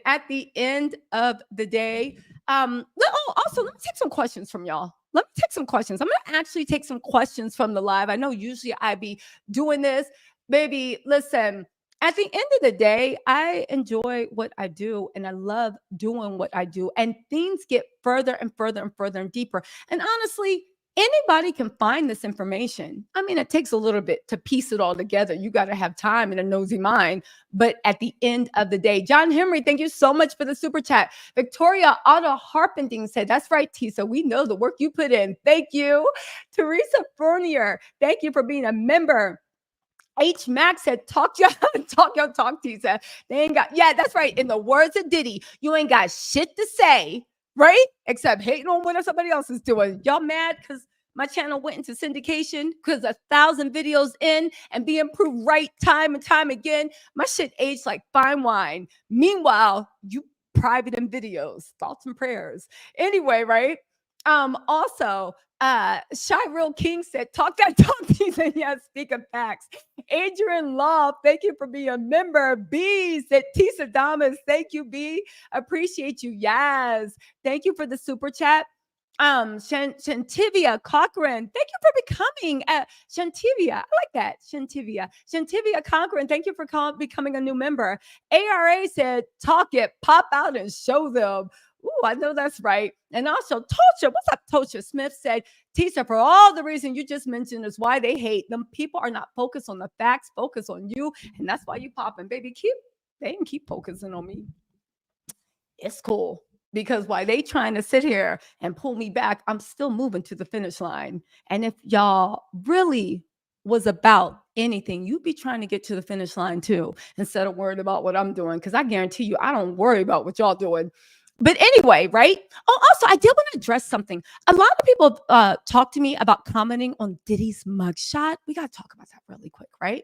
at the end of the day, also, let me take some questions from y'all. Let me take some questions. I'm going to actually take some questions from the live. I know usually I be doing this. Baby, listen, at the end of the day, I enjoy what I do and I love doing what I do. And things get further and further and further and deeper. And honestly, anybody can find this information. I mean, it takes a little bit to piece it all together. You got to have time and a nosy mind. But at the end of the day, John Henry, thank you so much for the super chat. Victoria Otto Harpending said, that's right, Tisa. We know the work you put in. Thank you. Teresa Fournier, thank you for being a member. H Max said, talk, Tisa. They ain't got, yeah, that's right. In the words of Diddy, you ain't got shit to say, right? Except hating on what somebody else is doing. Y'all mad because my channel went into syndication because 1,000 videos in and being proved right time and time again. My shit aged like fine wine. Meanwhile, you private in videos, thoughts and prayers. Anyway, right? Also, Shy Real King said, talk that talk, Tisa. Yeah, speak of facts. Adrian Law, thank you for being a member. B said, Tisa Damas, thank you, B. Appreciate you. Yes. Thank you for the super chat. Shantivia Cochran, thank you for becoming Shantivia. I like that. Shantivia Cochran, thank you for becoming a new member. ARA said, talk it, pop out and show them. Ooh, I know that's right. And also, Tosha, what's up, Tosha Smith said, Tisa, for all the reason you just mentioned is why they hate them. People are not focused on the facts, focus on you. And that's why you popping, baby. They can keep focusing on me. It's cool. Because while they trying to sit here and pull me back, I'm still moving to the finish line. And if y'all really was about anything, you'd be trying to get to the finish line too, instead of worried about what I'm doing. Because I guarantee you, I don't worry about what y'all doing. But anyway, right? Oh, also, I did want to address something. A lot of people talk to me about commenting on Diddy's mugshot. We got to talk about that really quick, right?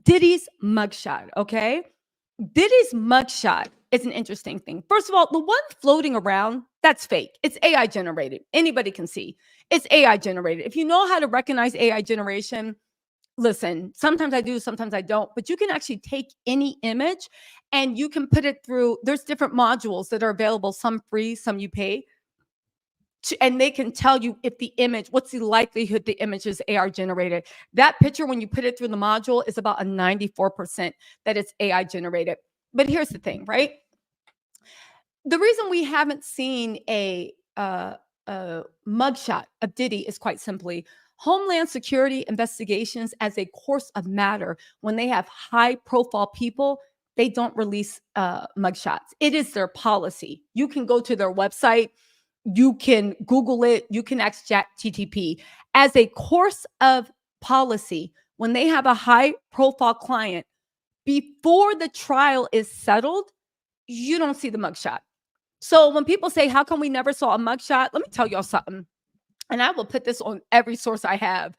Diddy's mugshot, okay? Diddy's mugshot is an interesting thing. First of all, the one floating around, that's fake. It's AI generated. Anybody can see. It's AI generated. If you know how to recognize AI generation, listen, sometimes I do, sometimes I don't, but you can actually take any image and you can put it through. There's different modules that are available, some free, some you pay. And they can tell you if the image, what's the likelihood the image is AI generated. That picture, when you put it through the module, is about a 94% that it's AI generated. But here's the thing, right? The reason we haven't seen a mugshot of Diddy is quite simply Homeland Security investigations as a course of matter. When they have high profile people, they don't release mugshots. It is their policy. You can go to their website, you can Google it, you can ask ChatGPT. As a course of policy, when they have a high profile client, before the trial is settled, you don't see the mugshot. So when people say, how come we never saw a mugshot? Let me tell y'all something. And I will put this on every source I have.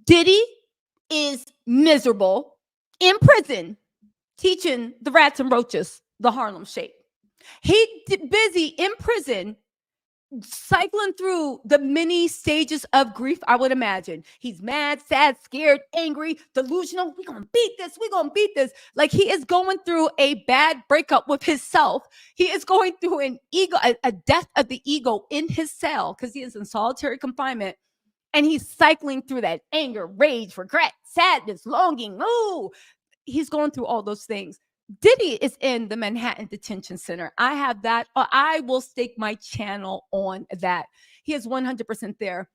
Diddy is miserable in prison teaching the rats and roaches the Harlem Shake. He busy in prison cycling through the many stages of grief, I would imagine. He's mad, sad, scared, angry, delusional. We're going to beat this. We're going to beat this. Like, he is going through a bad breakup with himself. He is going through an ego, a death of the ego in his cell because he is in solitary confinement. And he's cycling through that anger, rage, regret, sadness, longing. Oh, he's going through all those things. Diddy is in the Manhattan Detention Center. I have that. I will stake my channel on that. He is 100% there.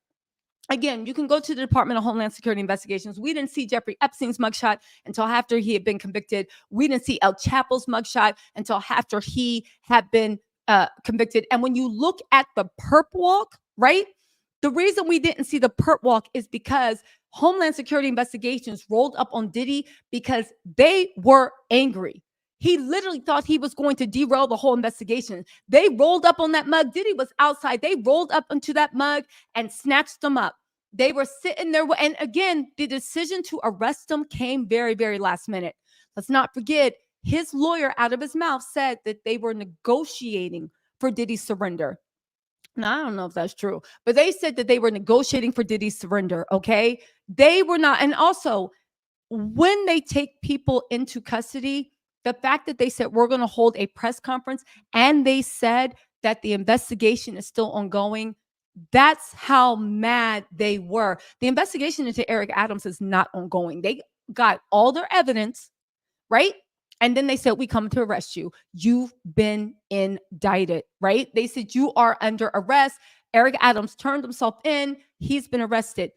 Again, you can go to the Department of Homeland Security investigations. We didn't see Jeffrey Epstein's mugshot until after he had been convicted. We didn't see El Chapo's mugshot until after he had been convicted. And when you look at the perp walk, right? The reason we didn't see the perp walk is because Homeland Security investigations rolled up on Diddy because they were angry. He literally thought he was going to derail the whole investigation. They rolled up on that mug. Diddy was outside. They rolled up into that mug and snatched him up. They were sitting there. And again, the decision to arrest him came very, very last minute. Let's not forget, his lawyer out of his mouth said that they were negotiating for Diddy's surrender. Now, I don't know if that's true, but they said that they were negotiating for Diddy's surrender, okay? They were not. And also, when they take people into custody, the fact that they said we're going to hold a press conference and they said that the investigation is still ongoing, that's how mad they were. The investigation into Eric Adams is not ongoing. They got all their evidence, right? And then they said, we come to arrest you. You've been indicted, right? They said, you are under arrest. Eric Adams turned himself in. He's been arrested.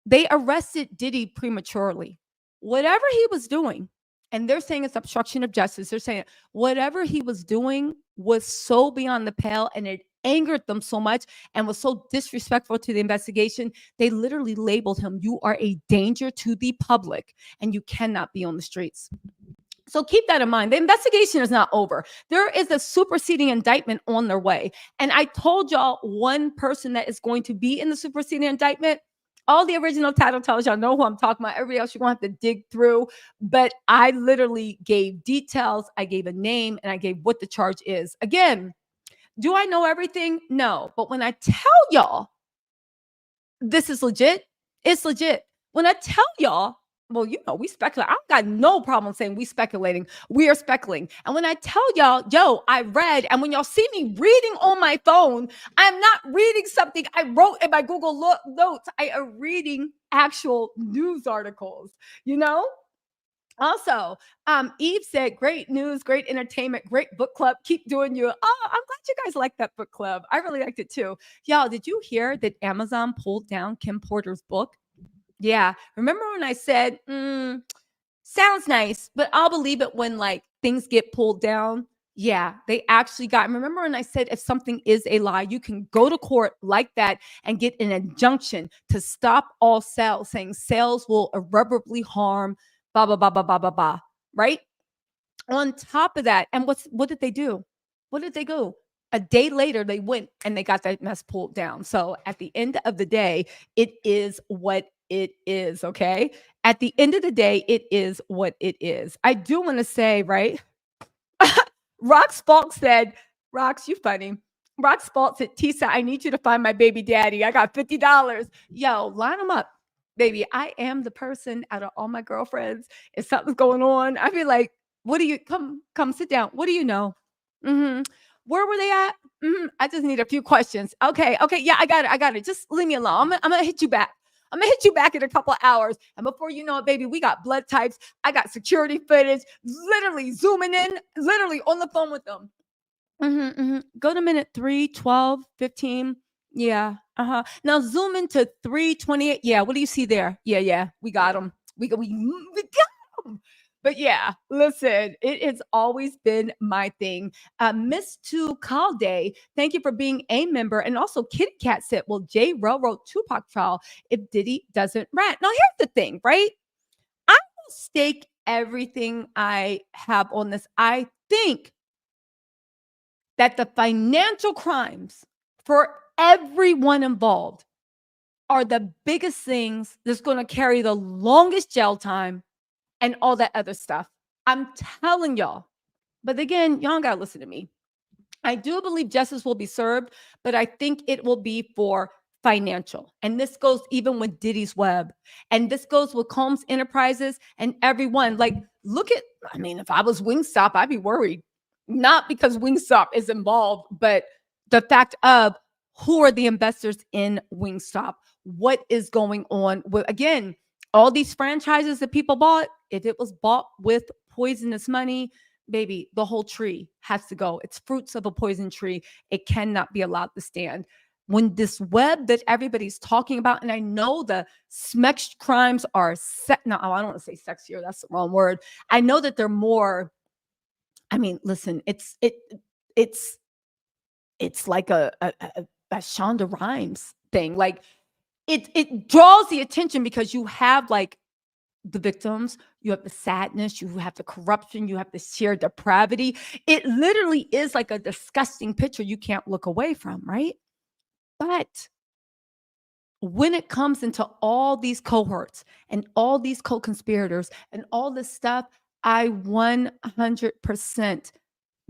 They arrested Diddy prematurely. Whatever he was doing, and they're saying it's obstruction of justice. They're saying whatever he was doing was so beyond the pale, and it angered them so much and was so disrespectful to the investigation. They literally labeled him, you are a danger to the public, and you cannot be on the streets. So keep that in mind. The investigation is not over. There is a superseding indictment on their way. And I told y'all one person that is going to be in the superseding indictment. All the original title tells y'all know who I'm talking about. Everybody else, you're going to have to dig through. But I literally gave details. I gave a name and I gave what the charge is. Again, do I know everything? No. But when I tell y'all this is legit, it's legit. When I tell y'all, well, you know, we speculate. I've got no problem saying we speculating. We are speculating. And when I tell y'all, yo, I read, and when y'all see me reading on my phone, I'm not reading something I wrote in my Google Notes. I am reading actual news articles, you know? Also, Eve said, great news, great entertainment, great book club. Keep doing you. Oh, I'm glad you guys like that book club. I really liked it too. Y'all, did you hear that Amazon pulled down Kim Porter's book? Yeah. Remember when I said, sounds nice, but I'll believe it when like things get pulled down? Yeah, they actually got. Remember when I said if something is a lie, you can go to court like that and get an injunction to stop all sales, saying sales will irreparably harm, blah, blah, blah, blah, blah, blah, blah, right? On top of that, and what did they do? What did they go? A day later, they went and they got that mess pulled down. So at the end of the day, it is what it is. Okay. At the end of the day, it is what it is. I do want to say, right? Rox Falk said, Rox, you funny. Rox Falk said, Tisa, I need you to find my baby daddy. I got $50. Yo, line them up. Baby, I am the person out of all my girlfriends. If something's going on, I be like, what do you come sit down? What do you know? Where were they at? I just need a few questions. Okay. Yeah, I got it. Just leave me alone. I'm gonna hit you back. I'm gonna hit you back in a couple of hours. And before you know it, baby, we got blood types. I got security footage, literally zooming in, literally on the phone with them. Go to minute 3, 12, 15. Yeah. Now zoom into 3:28. Yeah. What do you see there? Yeah. We got them. We got them. But yeah, listen, it has always been my thing. Miss To Calde, thank you for being a member. And also Kitty Cat said, well, Jay Railroad Tupac Trial if Diddy doesn't rant. Now here's the thing, right? I will stake everything I have on this. I think that the financial crimes for everyone involved are the biggest things that's going to carry the longest jail time and all that other stuff. I'm telling y'all. But again, y'all gotta listen to me. I do believe justice will be served, but I think it will be for financial. And this goes even with Diddy's Web. And this goes with Combs Enterprises and everyone. Like, look at, I mean, if I was Wingstop, I'd be worried. Not because Wingstop is involved, but the fact of who are the investors in Wingstop? What is going on with, again, all these franchises that people bought, if it was bought with poisonous money, baby, the whole tree has to go. It's fruits of a poison tree. It cannot be allowed to stand. When this web that everybody's talking about, and I know the smex crimes are no, I don't want to say sexier. That's the wrong word. I know that they're more. I mean, listen, it's like a Shonda Rhimes thing. Like it draws the attention because you have like the victims, you have the sadness, you have the corruption, you have the sheer depravity. It literally is like a disgusting picture you can't look away from, right? But when it comes into all these cohorts and all these co-conspirators and all this stuff, I 100%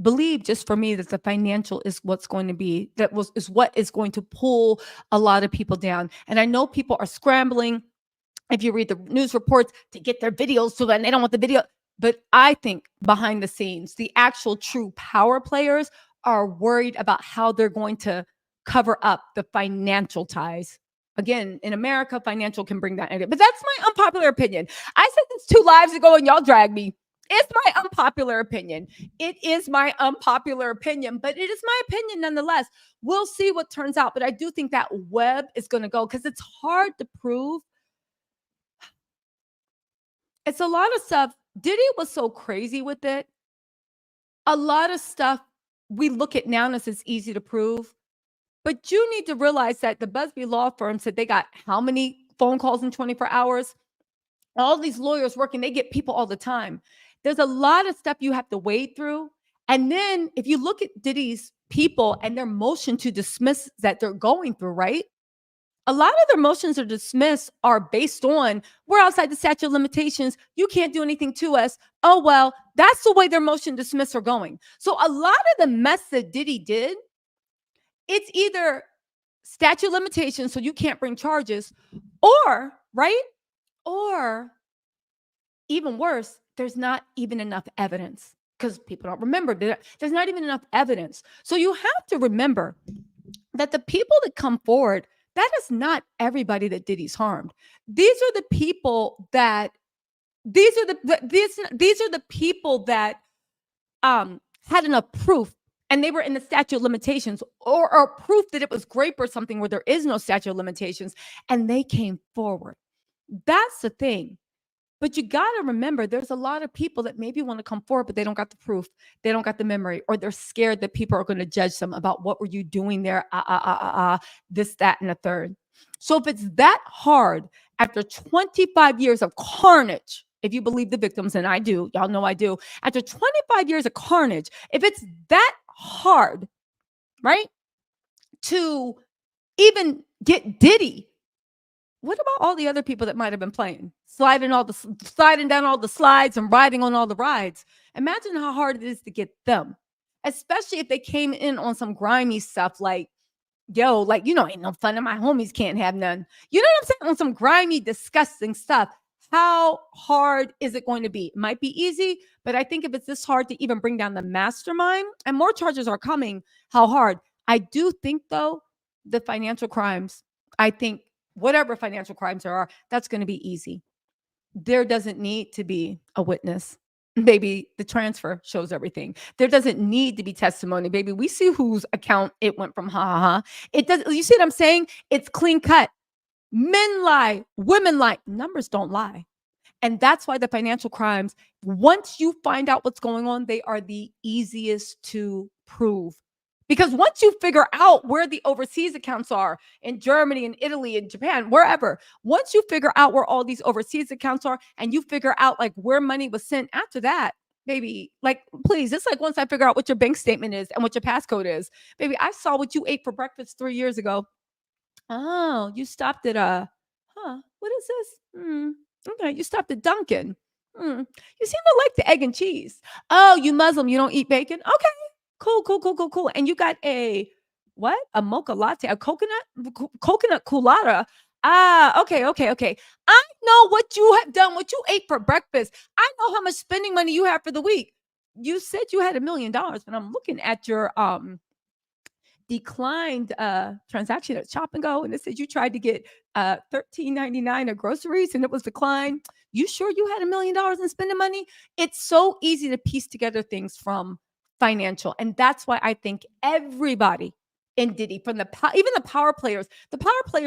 believe, just for me, that the financial is what's going to be, is what is going to pull a lot of people down. And I know people are scrambling, if you read the news reports, to get their videos so that they don't want the video. But I think behind the scenes, the actual true power players are worried about how they're going to cover up the financial ties. Again, in America, financial can bring that. But that's my unpopular opinion. I said this 2 lives ago and y'all dragged me. It's my unpopular opinion. It is my unpopular opinion, but it is my opinion nonetheless. We'll see what turns out. But I do think that web is going to go because it's hard to prove. It's a lot of stuff. Diddy was so crazy with it. A lot of stuff we look at now and it's easy to prove. But you need to realize that the Busby law firm said they got how many phone calls in 24 hours? All these lawyers working, they get people all the time. There's a lot of stuff you have to wade through. And then if you look at Diddy's people and their motion to dismiss that they're going through, right? A lot of their motions are dismissed are based on, we're outside the statute of limitations. You can't do anything to us. Oh, well, that's the way their motion dismiss are going. So a lot of the mess that Diddy did, it's either statute of limitations, so you can't bring charges, or, right? Or even worse, there's not even enough evidence because people don't remember. There's not even enough evidence. So you have to remember that the people that come forward, that is not everybody that Diddy's harmed. These are the people that people that had enough proof and they were in the statute of limitations or proof that it was grape or something where there is no statute of limitations and they came forward. That's the thing. But you got to remember, there's a lot of people that maybe want to come forward, but they don't got the proof. They don't got the memory, or they're scared that people are going to judge them about what were you doing there, this, that, and the third. So if it's that hard after 25 years of carnage, if you believe the victims, and I do, y'all know I do, after 25 years of carnage, if it's that hard, right, to even get Diddy. What about all the other people that might have been playing, sliding down all the slides and riding on all the rides? Imagine how hard it is to get them, especially if they came in on some grimy stuff like, yo, like, ain't no fun and my homies can't have none. You know what I'm saying? On some grimy, disgusting stuff. How hard is it going to be? It might be easy, but I think if it's this hard to even bring down the mastermind, and more charges are coming, how hard? I do think, though, the financial crimes, I think whatever financial crimes there are, that's going to be easy. There doesn't need to be a witness. Baby, the transfer shows everything. There doesn't need to be testimony, baby. We see whose account it went from. Ha ha ha. It does. You see what I'm saying? It's clean cut. Men lie, women lie. Numbers don't lie. And that's why the financial crimes, once you find out what's going on, they are the easiest to prove. Because once you figure out where the overseas accounts are in Germany and Italy and Japan, wherever, once you figure out where all these overseas accounts are and you figure out like where money was sent after that, baby, like, please, it's like once I figure out what your bank statement is and what your passcode is, baby, I saw what you ate for breakfast 3 years ago. Oh, you stopped at what is this? Okay, you stopped at Dunkin'. You seem to like the egg and cheese. Oh, you Muslim, you don't eat bacon? Okay. Cool. And you got a what? A mocha latte, a coconut colada. Okay. I know what you have done, what you ate for breakfast. I know how much spending money you have for the week. You said you had $1 million, but I'm looking at your declined transaction at Shop and Go, and it said you tried to get $13.99 of groceries and it was declined. You sure you had $1 million in spending money? It's so easy to piece together things from financial, and that's why I think everybody in Diddy, from even the power players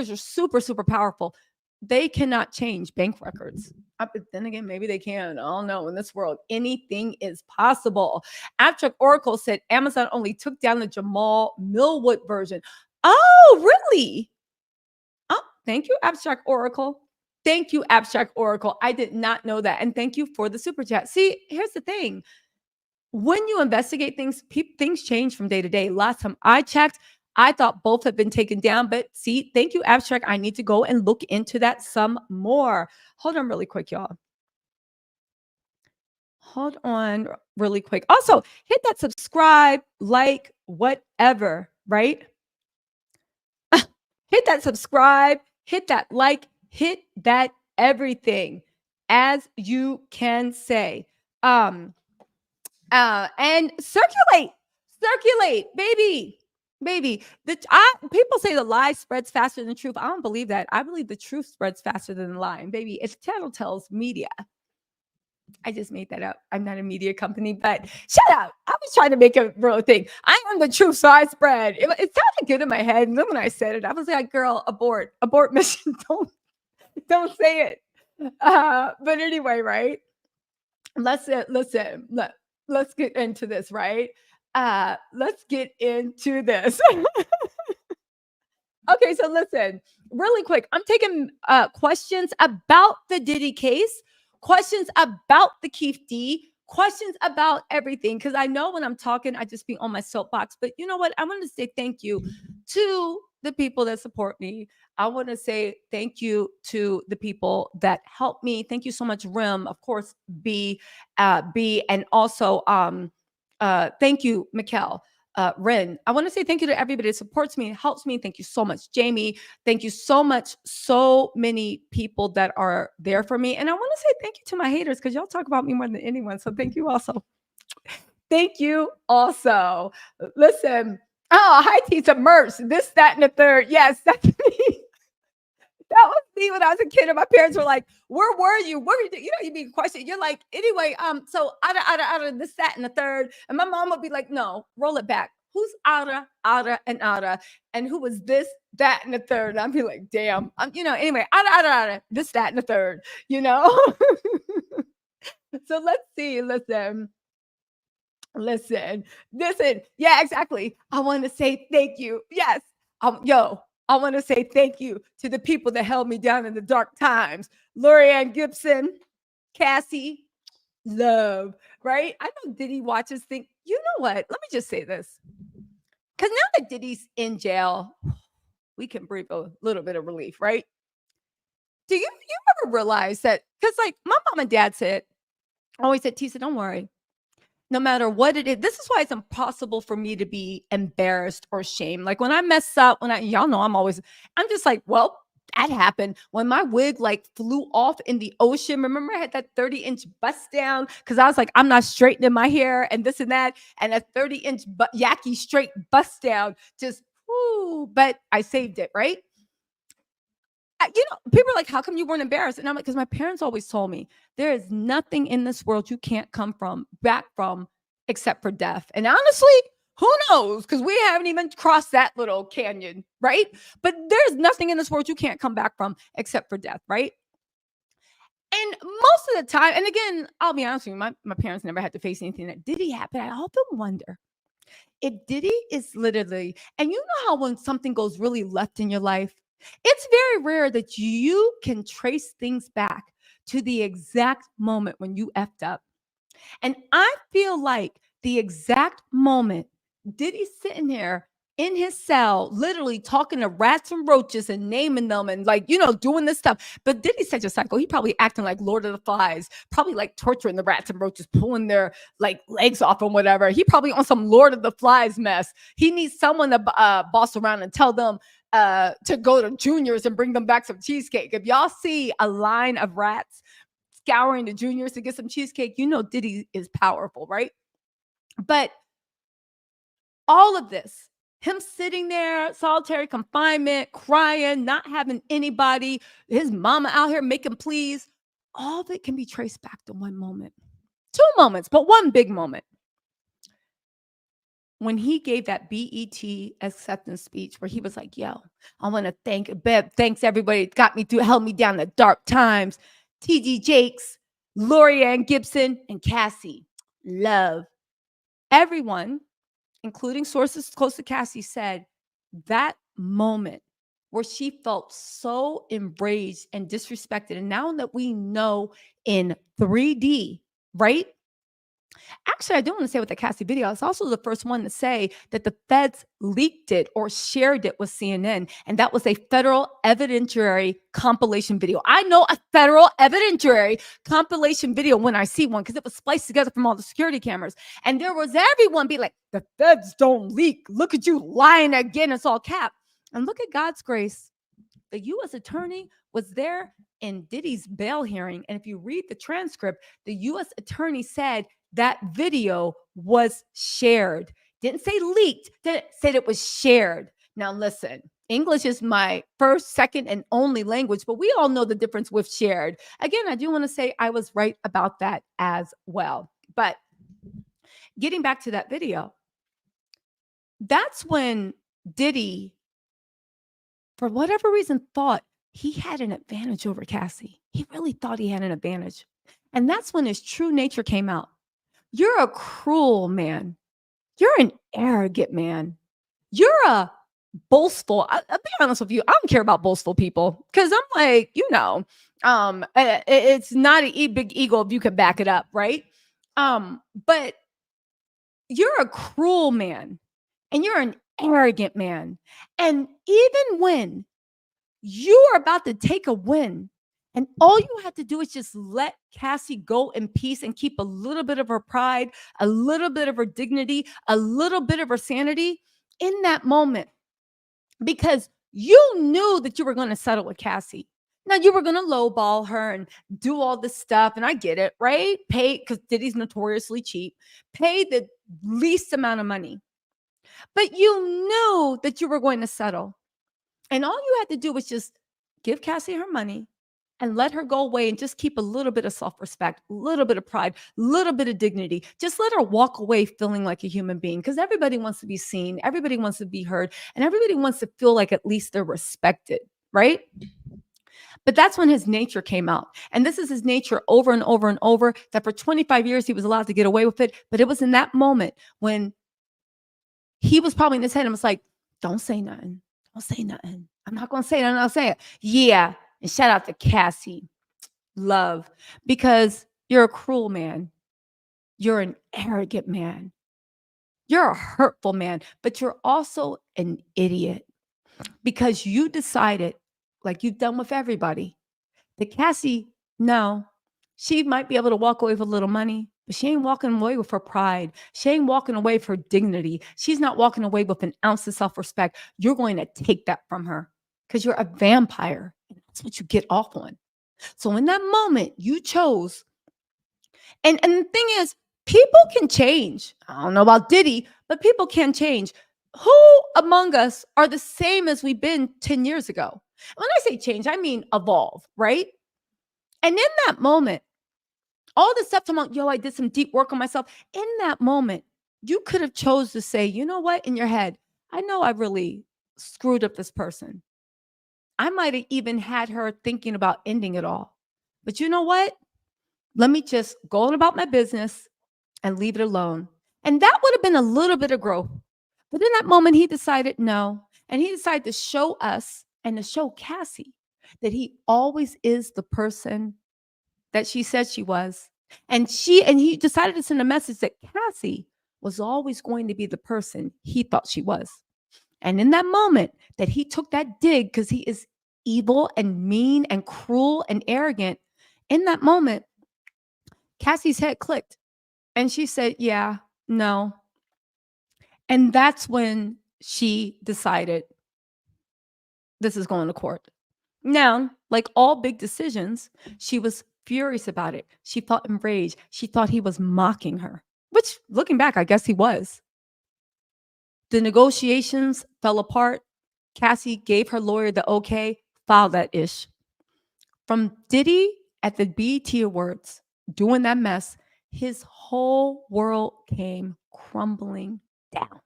are super powerful. They cannot change bank records. But then again, maybe they can. I don't know. In this world, anything is possible. Abstract Oracle said Amazon only took down the Jamal Millwood version. Oh, really? Oh, thank you, Abstract Oracle. Thank you, Abstract Oracle. I did not know that. And thank you for the super chat. See, here's the thing. When you investigate things, things change from day to day. Last time I checked, I thought both had been taken down, but see, thank you, Abstract. I need to go and look into that some more. Hold on really quick, y'all. Hold on really quick. Also, hit that subscribe, like, whatever, right? Hit that subscribe, hit that like, hit that everything, as you can say. And circulate, baby. People say the lie spreads faster than the truth. I don't believe that. I believe the truth spreads faster than the lie. And baby, it's Tattletale's media. I just made that up. I'm not a media company, but shut up. I was trying to make a real thing. I am the truth, so I spread. It sounded good in my head. And then when I said it, I was like, girl, abort mission. Don't say it. But anyway, right? Let's get into this, right? Let's get into this. Okay, so listen, really quick. I'm taking questions about the Diddy case, questions about the Keith D, questions about everything. Because I know when I'm talking, I just be on my soapbox. But you know what? I want to say thank you to the people that support me. I want to say thank you to the people that help me. Thank you so much, Rim, of course, B, and also thank you, Mikkel. Ren, I want to say thank you to everybody that supports me and helps me. Thank you so much, Jamie. Thank you so much. So many people that are there for me. And I want to say thank you to my haters because y'all talk about me more than anyone. So thank you also. Thank you also. Listen. Oh, hi, Tisa Merce. This, that, and the third. Yes, that's me. That was me when I was a kid, and my parents were like, "Where were you? What were you doing?" You know, you'd be questioning. You're like, anyway, so out of this, that, and the third. And my mom would be like, "No, roll it back. Who's Ada, and who was this, that, and the third?" And I'd be like, "Damn, anyway, Ada, this, that, and the third." You know. So let's see. Listen. Yeah, exactly. I want to say thank you. Yes. I want to say thank you to the people that held me down in the dark times. Lorianne Gibson, Cassie, Love, right? I know Diddy watches think, you know what? Let me just say this. Because now that Diddy's in jail, we can breathe a little bit of relief, right? Do you ever realize that? Because like my mom and dad said, always said, Tisa, don't worry. No matter what it is, this is why it's impossible for me to be embarrassed or shamed. Like when I mess up, y'all know I'm just like, well, that happened. When my wig like flew off in the ocean, remember I had that 30-inch bust down because I was like, I'm not straightening my hair and this and that. And a 30-inch yaki straight bust down, just, whoo, but I saved it, right? People are like, how come you weren't embarrassed? And I'm like, because my parents always told me there is nothing in this world you can't come back from, except for death. And honestly, who knows? Because we haven't even crossed that little canyon, right? But there's nothing in this world you can't come back from except for death, right? And most of the time, and again, I'll be honest with you, my parents never had to face anything that did happen. I often wonder if Diddy is literally, and you know how when something goes really left in your life, it's very rare that you can trace things back to the exact moment when you effed up. And I feel like the exact moment Diddy's sitting there in his cell, literally talking to rats and roaches and naming them and like, doing this stuff. But Diddy's such a psycho. He probably acting like Lord of the Flies, probably like torturing the rats and roaches, pulling their like legs off and whatever. He probably on some Lord of the Flies mess. He needs someone to boss around and tell them to go to Junior's and bring them back some cheesecake. If y'all see a line of rats scouring the Juniors to get some cheesecake, Diddy is powerful, right? But all of this, him sitting there, solitary confinement, crying, not having anybody, his mama out here making pleas, all of it can be traced back to one moment. Two moments, but one big moment. When he gave that BET acceptance speech where he was like, yo, I want to thanks everybody that got me through, held me down the dark times. TD Jakes, Lorianne Gibson, and Cassie. Love. Everyone, including sources close to Cassie, said that moment where she felt so enraged and disrespected. And now that we know in 3D, right? Actually, I do want to say with the Cassie video, I was also the first one to say that the feds leaked it or shared it with CNN. And that was a federal evidentiary compilation video. I know a federal evidentiary compilation video when I see one because it was spliced together from all the security cameras. And there was everyone be like, the feds don't leak. Look at you lying again. It's all cap. And look at God's grace. The U.S. attorney was there in Diddy's bail hearing. And if you read the transcript, the U.S. attorney said that video was shared. Didn't say leaked, said it was shared. Now, listen, English is my first, second, and only language, but we all know the difference with shared. Again, I do want to say I was right about that as well. But getting back to that video, that's when Diddy, for whatever reason, thought he had an advantage over Cassie. He really thought he had an advantage. And that's when his true nature came out. You're a cruel man. You're an arrogant man. You're a boastful. I'll be honest with you. I don't care about boastful people because I'm like, it's not a big ego if you can back it up, right? But you're a cruel man and you're an arrogant man. And even when you are about to take a win, and all you have to do is just let Cassie go in peace and keep a little bit of her pride, a little bit of her dignity, a little bit of her sanity in that moment. Because you knew that you were going to settle with Cassie. Now, you were going to lowball her and do all this stuff. And I get it, right? Pay, because Diddy's notoriously cheap. Pay the least amount of money. But you knew that you were going to settle. And all you had to do was just give Cassie her money and let her go away and just keep a little bit of self-respect, a little bit of pride, a little bit of dignity. Just let her walk away feeling like a human being because everybody wants to be seen. Everybody wants to be heard. And everybody wants to feel like at least they're respected, right? But that's when his nature came out. And this is his nature over and over and over, that for 25 years he was allowed to get away with it. But it was in that moment when he was probably in his head and was like, don't say nothing. Don't say nothing. I'm not going to say it. I'll say it. Yeah. And shout out to Cassie. Love. Because you're a cruel man. You're an arrogant man. You're a hurtful man, but you're also an idiot because you decided, like you've done with everybody, that Cassie, no, she might be able to walk away with a little money, but she ain't walking away with her pride. She ain't walking away with her dignity. She's not walking away with an ounce of self-respect. You're going to take that from her because you're a vampire. And that's what you get off on. So in that moment, you chose. And the thing is, people can change. I don't know about Diddy, but people can change. Who among us are the same as we've been 10 years ago? When I say change, I mean evolve, right? And in that moment, all the stuff talking about, yo, I did some deep work on myself. In that moment, you could have chose to say, you know what, in your head, I know I really screwed up this person. I might have even had her thinking about ending it all. But you know what? Let me just go on about my business and leave it alone. And that would have been a little bit of growth. But in that moment, he decided no. And he decided to show us and to show Cassie that he always is the person that she said she was. And he decided to send a message that Cassie was always going to be the person he thought she was. And in that moment that he took that dig, because he is evil and mean and cruel and arrogant, in that moment, Cassie's head clicked and she said, yeah, no. And that's when she decided this is going to court. Now, like all big decisions, she was furious about it. She felt enraged. She thought he was mocking her, which looking back, I guess he was. The negotiations fell apart. Cassie gave her lawyer the okay, file that ish. From Diddy at the BET Awards, doing that mess, his whole world came crumbling down.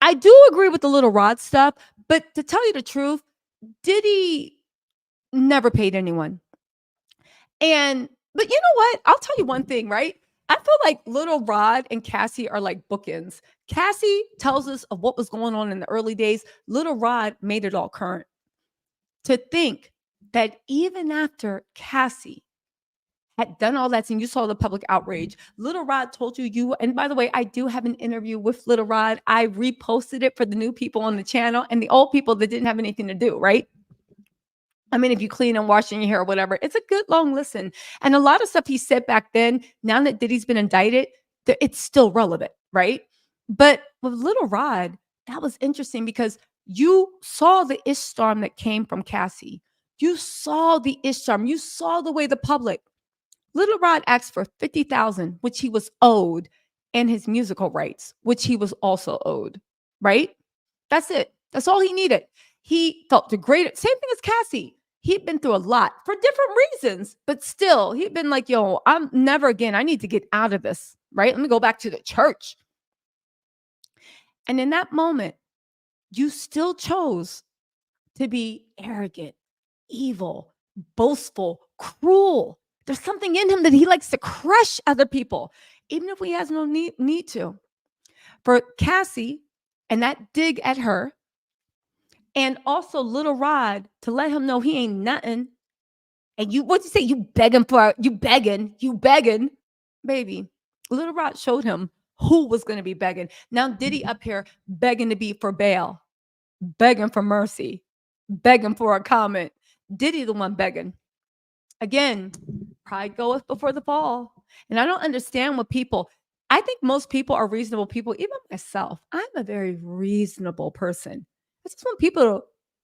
I do agree with the Little Rod stuff, but to tell you the truth, Diddy never paid anyone. But you know what? I'll tell you one thing, right? I feel like Little Rod and Cassie are like bookends. Cassie tells us of what was going on in the early days. Little Rod made it all current. To think that even after Cassie had done all that, and you saw the public outrage, Little Rod told you, and by the way, I do have an interview with Little Rod. I reposted it for the new people on the channel and the old people that didn't have anything to do, right? I mean, if you clean and washing your hair or whatever, it's a good long listen. And a lot of stuff he said back then, now that Diddy's been indicted, it's still relevant, right? But with Little Rod, that was interesting because you saw the ish storm that came from Cassie. You saw the ish storm. You saw the way the public. Little Rod asked for $50,000, which he was owed, and his musical rights, which he was also owed, right? That's it. That's all he needed. He felt degraded. Same thing as Cassie. He'd been through a lot for different reasons, but still, he'd been like, yo, I'm never again. I need to get out of this, right? Let me go back to the church. And in that moment, you still chose to be arrogant, evil, boastful, cruel. There's something in him that he likes to crush other people, even if he has no need to. For Cassie and that dig at her, and also Little Rod to let him know he ain't nothing. And what'd you say? You begging, baby. Little Rod showed him who was going to be begging. Now Diddy up here begging to be for bail, begging for mercy, begging for a comment. Diddy the one begging. Again, pride goeth before the fall. And I don't understand what I think most people are reasonable people, even myself. I'm a very reasonable person. I just want people to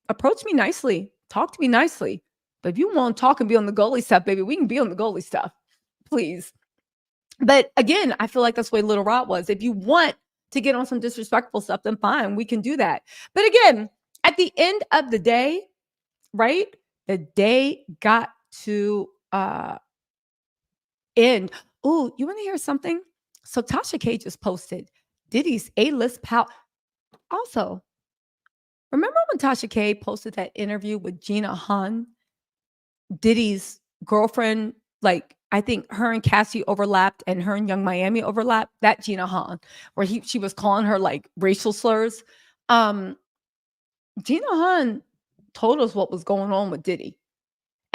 approach me nicely, talk to me nicely. But if you want to talk and be on the goalie stuff, baby, we can be on the goalie stuff, please. But again, I feel like that's the way Little Rod was. If you want to get on some disrespectful stuff, then fine, we can do that. But again, at the end of the day, right? The day got to end. Oh, you want to hear something? So Tasha K just posted Diddy's A-list pal. Also, remember when Tasha K posted that interview with Gina Han, Diddy's girlfriend? Like, I think her and Cassie overlapped and her and Young Miami overlapped. That Gina Han, where she was calling her like racial slurs. Gina Han told us what was going on with Diddy.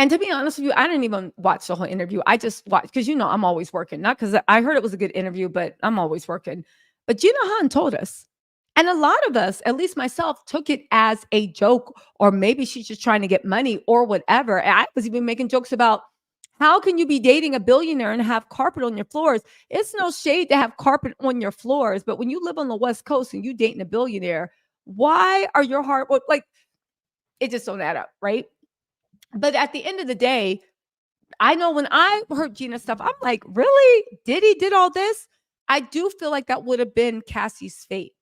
And to be honest with you, I didn't even watch the whole interview. I just watched because I'm always working. Not because I heard it was a good interview, but I'm always working. But Gina Hahn told us, and a lot of us, at least myself, took it as a joke, or maybe she's just trying to get money or whatever. And I was even making jokes about how can you be dating a billionaire and have carpet on your floors? It's no shade to have carpet on your floors, but when you live on the West Coast and you dating a billionaire, why are your heart like it just don't add up, right? But at the end of the day, I know when I heard Gina stuff, I'm like, really? Diddy did all this? I do feel like that would have been Cassie's fate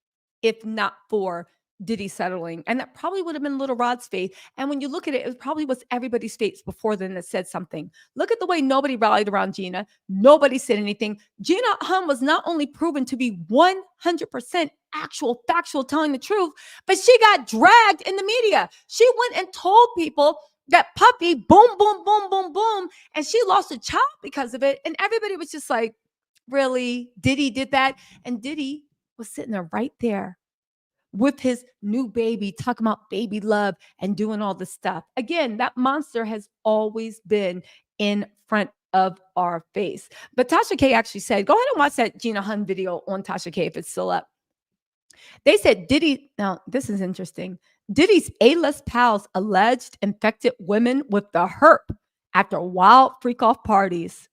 if not for Diddy settling. And that probably would have been Little Rod's fate. And when you look at it, it probably was everybody's fates before then that said something. Look at the way nobody rallied around Gina. Nobody said anything. Gina Hum was not only proven to be 100% actual, factual, telling the truth, but she got dragged in the media. She went and told people that Puppy, boom, boom, boom, boom, boom. And she lost a child because of it. And everybody was just like, really? Diddy did that? And Diddy was sitting there right there with his new baby, talking about baby love and doing all this stuff. Again, that monster has always been in front of our face. But Tasha K actually said, go ahead and watch that Gina Hun video on Tasha K if it's still up. They said Diddy, now this is interesting. Diddy's A-list pals alleged infected women with the herp after wild freak-off parties.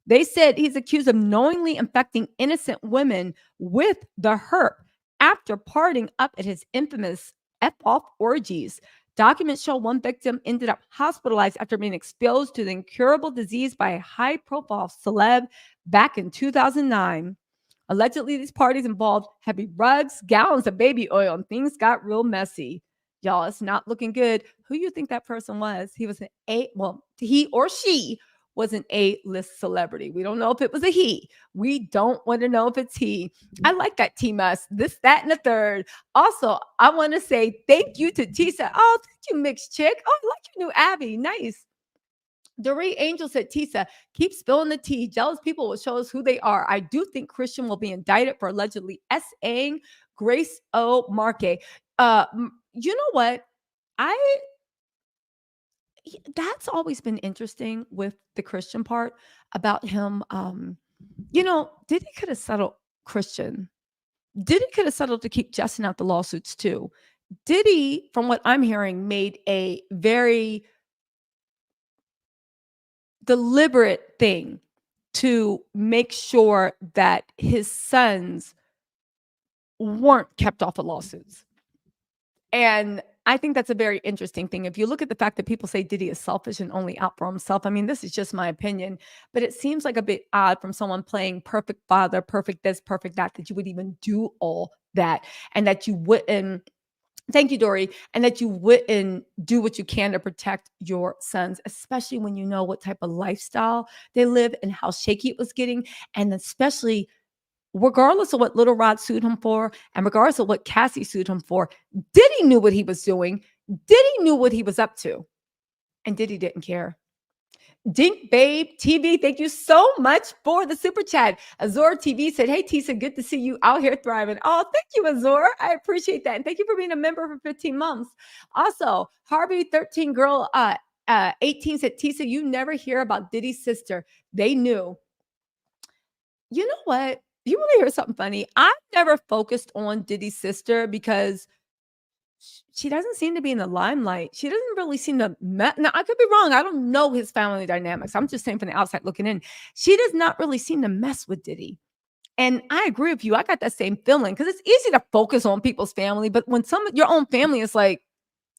They said he's accused of knowingly infecting innocent women with the herp after partying up at his infamous F-off orgies. Documents show one victim ended up hospitalized after being exposed to the incurable disease by a high-profile celeb back in 2009. Allegedly, these parties involved heavy rugs, gallons of baby oil, and things got real messy. Y'all, it's not looking good. Who you think that person was? He was he or she was an A-list celebrity. We don't know if it was a he. We don't want to know if it's he. I like that T-Mus, this, that, and the third. Also, I want to say thank you to Tisa. Oh, thank you, mixed chick. Oh, I like your new Abby. Nice. Doree Angel said, Tisa, keep spilling the tea. Jealous people will show us who they are. I do think Christian will be indicted for allegedly S-ing Grace O. Marque. You know what? That's always been interesting with the Christian part about him. Diddy could have settled Christian. Diddy could have settled to keep Justin out the lawsuits too. Diddy, from what I'm hearing, made a very deliberate thing to make sure that his sons weren't kept off of lawsuits. And I think that's a very interesting thing. If you look at the fact that people say Diddy is selfish and only out for himself, I mean, this is just my opinion, but it seems like a bit odd from someone playing perfect father, perfect this, perfect that you would even do all that and that you wouldn't. Thank you, Dory. And that you wouldn't do what you can to protect your sons, especially when you know what type of lifestyle they live and how shaky it was getting. And especially regardless of what Little Rod sued him for, and regardless of what Cassie sued him for, Diddy knew what he was doing. Diddy knew what he was up to. And Diddy didn't care. Dink Babe TV, thank you so much for the super chat. Azor TV said, hey, Tisa, good to see you out here thriving. Oh, thank you, Azor. I appreciate that. And thank you for being a member for 15 months. Also, Harvey 13 Girl 18 said, Tisa, you never hear about Diddy's sister. They knew. You know what? You want to hear something funny? I've never focused on Diddy's sister because she doesn't seem to be in the limelight. She doesn't really seem to now, I could be wrong. I don't know his family dynamics. I'm just saying from the outside looking in. She does not really seem to mess with Diddy. And I agree with you. I got that same feeling because it's easy to focus on people's family. But when some of your own family is like,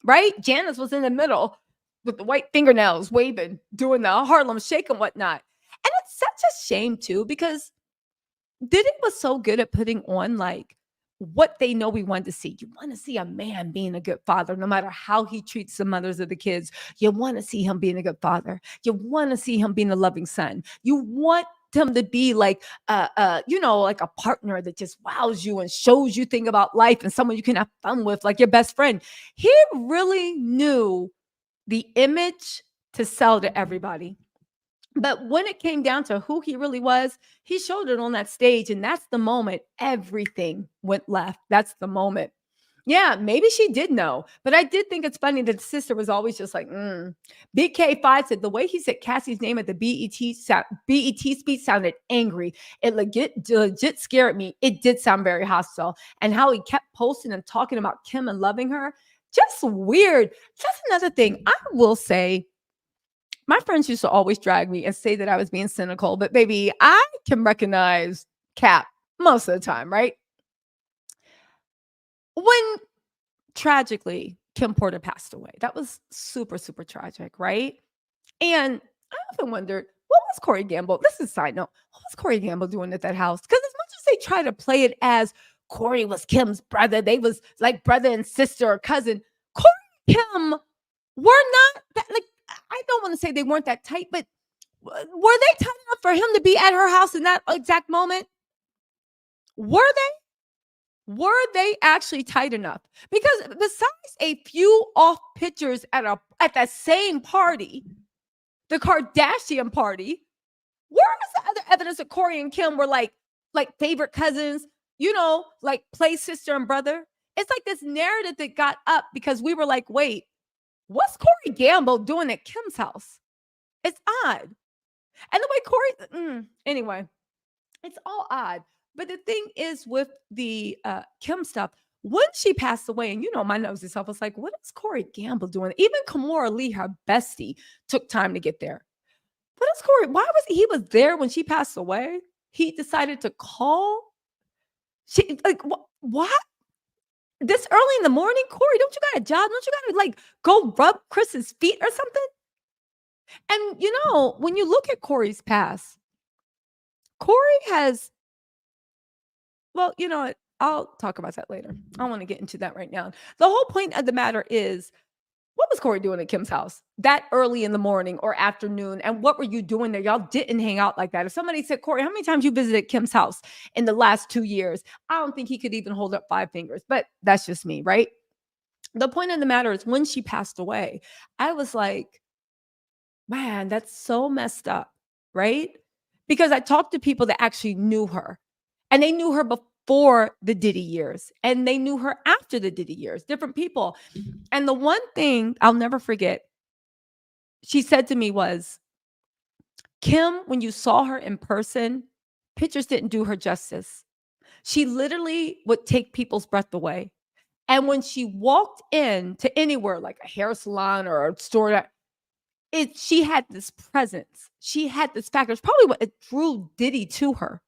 right? Janice was in the middle with the white fingernails waving, doing the Harlem Shake and whatnot. And it's such a shame too, because Diddy was so good at putting on like what they know we want to see. You want to see a man being a good father, no matter how he treats the mothers of the kids. You want to see him being a good father. You want to see him being a loving son. You want him to be like, like a partner that just wows you and shows you things about life and someone you can have fun with, like your best friend. He really knew the image to sell to everybody. But when it came down to who he really was, he showed it on that stage. And that's the moment everything went left. That's the moment. Yeah, maybe she did know, but I did think it's funny that the sister was always just like, Big K5 said the way he said Cassie's name at the BET speech sounded angry. It legit scared me. It did sound very hostile. And how he kept posting and talking about Kim and loving her, just weird. That's another thing I will say. My friends used to always drag me and say that I was being cynical, but baby, I can recognize Cap most of the time, right? When tragically Kim Porter passed away, that was super, super tragic, right? And I often wondered, what was Corey Gamble? This is a side note. What was Corey Gamble doing at that house? Because as much as they try to play it as Corey was Kim's brother, they was like brother and sister or cousin. Corey and Kim were not that, like, I don't want to say they weren't that tight, but were they tight enough for him to be at her house in that exact moment? Were they? Were they actually tight enough? Because besides a few off pictures at that same party, the Kardashian party, where is the other evidence that Corey and Kim were like favorite cousins, like play sister and brother? It's like this narrative that got up because we were like, wait, what's Corey Gamble doing at Kim's house? It's odd. And the way anyway, it's all odd. But the thing is with the Kim stuff, when she passed away, and my nosy self was like, what is Corey Gamble doing? Even Kimora Lee, her bestie, took time to get there. What is Corey? Why was he was there when she passed away? He decided to call. She like what? This early in the morning, Corey, don't you got a job? Don't you got to like go rub Chris's feet or something? And when you look at Corey's past, Corey has, well, I'll talk about that later. I don't want to get into that right now. The whole point of the matter is, what was Corey doing at Kim's house that early in the morning or afternoon? And what were you doing there? Y'all didn't hang out like that. If somebody said, Corey, how many times you visited Kim's house in the last 2 years? I don't think he could even hold up 5 fingers, but that's just me, right? The point of the matter is when she passed away, I was like, man, that's so messed up, right? Because I talked to people that actually knew her, and they knew her before the Diddy years, and they knew her after the Diddy years, different people. And the one thing I'll never forget, she said to me was, Kim, when you saw her in person, pictures didn't do her justice. She literally would take people's breath away. And when she walked in to anywhere like a hair salon or a store, she had this presence. She had this factor. It's probably what drew Diddy to her.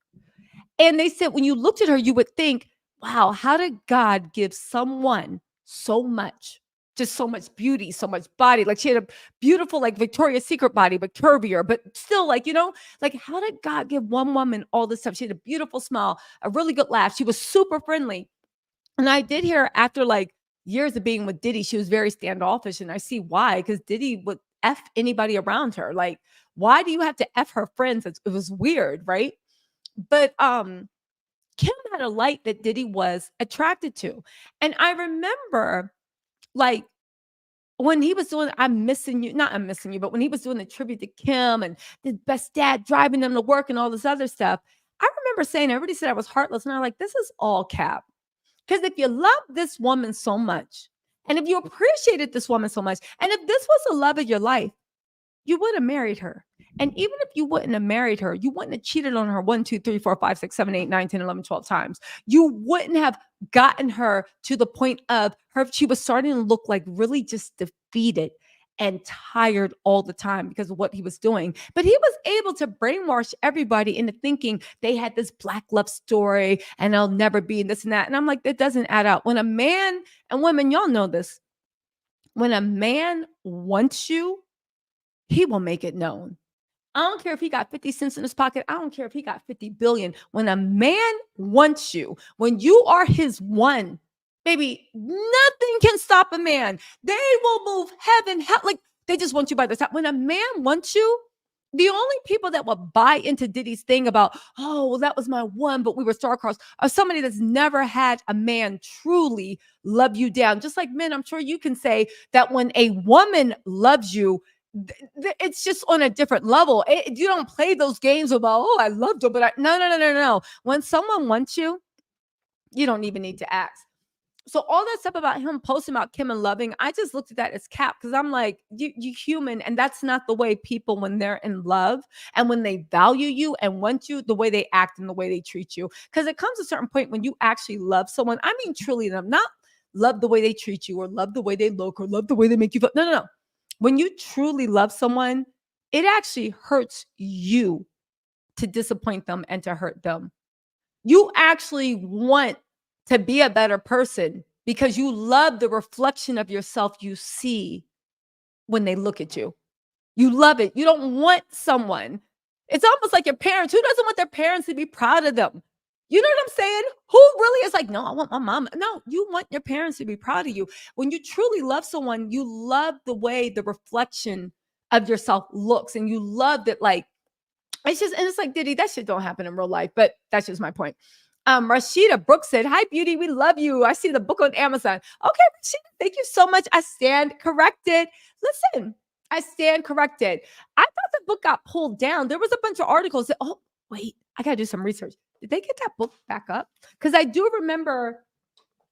And they said, when you looked at her, you would think, wow, how did God give someone so much, just so much beauty, so much body? Like she had a beautiful, like Victoria's Secret body, but curvier, but still like, like how did God give one woman all this stuff? She had a beautiful smile, a really good laugh. She was super friendly. And I did hear after like years of being with Diddy, she was very standoffish. And I see why, because Diddy would F anybody around her. Like, why do you have to F her friends? It was weird, right? But Kim had a light that Diddy was attracted to. And I remember like when he was doing I'm Missing You, not I'm Missing You, but when he was doing the tribute to Kim and the best dad driving them to work and all this other stuff, I remember saying, everybody said I was heartless. And I'm like, this is all cap. Because if you love this woman so much, and if you appreciated this woman so much, and if this was the love of your life, you would have married her. And even if you wouldn't have married her, you wouldn't have cheated on her 1, 2, 3, 4, 5, 6, 7, 8, 9, 10, 11, 12 times. You wouldn't have gotten her to the point of her. She was starting to look like really just defeated and tired all the time because of what he was doing. But he was able to brainwash everybody into thinking they had this black love story and they'll never be this and that. And I'm like, that doesn't add up. When a man, and women, y'all know this, when a man wants you, he will make it known. I don't care if he got 50 cents in his pocket. I don't care if he got 50 billion. When a man wants you, when you are his one, baby, nothing can stop a man. They will move heaven, hell, like they just want you by the top. When a man wants you, the only people that will buy into Diddy's thing about, oh, well, that was my one, but we were star-crossed, are somebody that's never had a man truly love you down. Just like men, I'm sure you can say that when a woman loves you, it's just on a different level. You don't play those games about, oh, I loved her, but no. When someone wants you, you don't even need to ask. So all that stuff about him posting about Kim and loving, I just looked at that as cap because I'm like, you human, and that's not the way people when they're in love and when they value you and want you, the way they act and the way they treat you. Because it comes to a certain point when you actually love someone. I mean, truly them, not love the way they treat you or love the way they look or love the way they make you feel. No, no, no. When you truly love someone, it actually hurts you to disappoint them and to hurt them. You actually want to be a better person because you love the reflection of yourself you see when they look at you. You love it. You don't want someone. It's almost like your parents. Who doesn't want their parents to be proud of them? You know what I'm saying? Who really is like, no, I want my mom. No, you want your parents to be proud of you. When you truly love someone, you love the way the reflection of yourself looks, and you love that, like, it's just, and it's like, Diddy, that shit don't happen in real life, but that's just my point. Rashida Brooks said, hi, beauty, we love you. I see the book on Amazon. Okay, Rashida, thank you so much. I stand corrected. Listen, I stand corrected. I thought the book got pulled down. There was a bunch of articles that, oh, wait, I got to do some research. Did they get that book back up? Because I do remember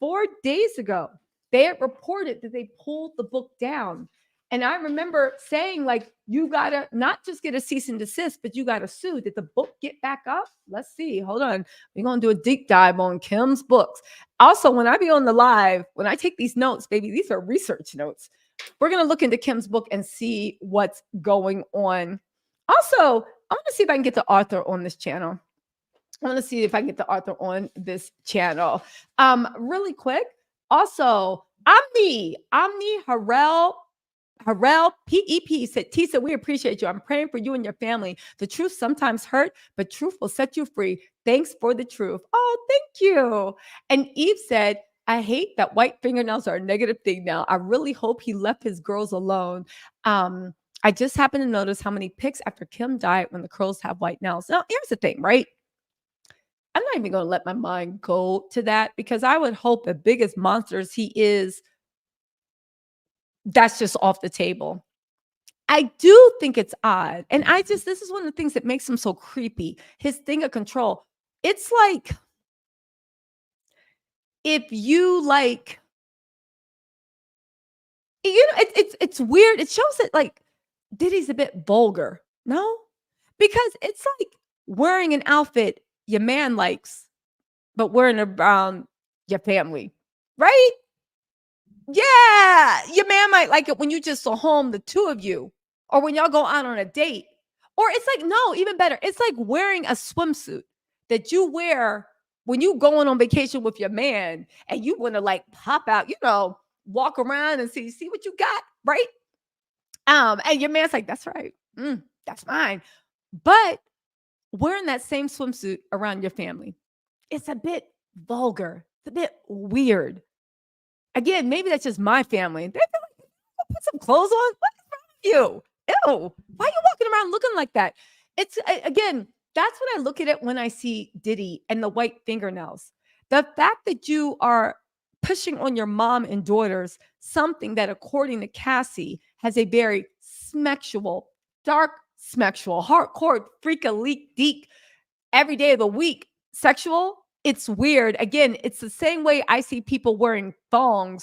4 days ago, they had reported that they pulled the book down. And I remember saying, like, you got to not just get a cease and desist, but you got to sue. Did the book get back up? Let's see. Hold on. We're going to do a deep dive on Kim's books. Also, when I be on the live, when I take these notes, baby, these are research notes. We're going to look into Kim's book and see what's going on. Also, I want to see if I can get the author on this channel. I want to see if I can get the author on this channel. Really quick. Also, Omni Harrell PEP said, Tisa, we appreciate you. I'm praying for you and your family. The truth sometimes hurt, but truth will set you free. Thanks for the truth. Oh, thank you. And Eve said, I hate that white fingernails are a negative thing now. I really hope he left his girls alone. I just happened to notice how many pics after Kim died when the girls have white nails. Now, here's the thing, right? I'm not even going to let my mind go to that because I would hope the biggest monsters he is, that's just off the table. I do think it's odd. And this is one of the things that makes him so creepy. His thing of control. It's like, if you like, it's weird. It shows that, like, Diddy's a bit vulgar. No? Because it's like wearing an outfit your man likes, but wearing it around your family. Right? Yeah, your man might like it when you just are home, the two of you, or when y'all go out on a date. Or it's like, no, even better. It's like wearing a swimsuit that you wear when you going on vacation with your man and you want to, like, pop out, walk around and see what you got, right? And your man's like, that's right. That's mine. But wearing that same swimsuit around your family, it's a bit vulgar. It's a bit weird. Again, maybe that's just my family. They feel like, put some clothes on. What is wrong with you? Ew. Why are you walking around looking like that? It's, again, that's what I look at it when I see Diddy and the white fingernails. The fact that you are pushing on your mom and daughters something that, according to Cassie, has a very sexual, dark sexual, hardcore, freak a leak deek, every day of the week sexual. It's weird. Again, it's the same way I see people wearing thong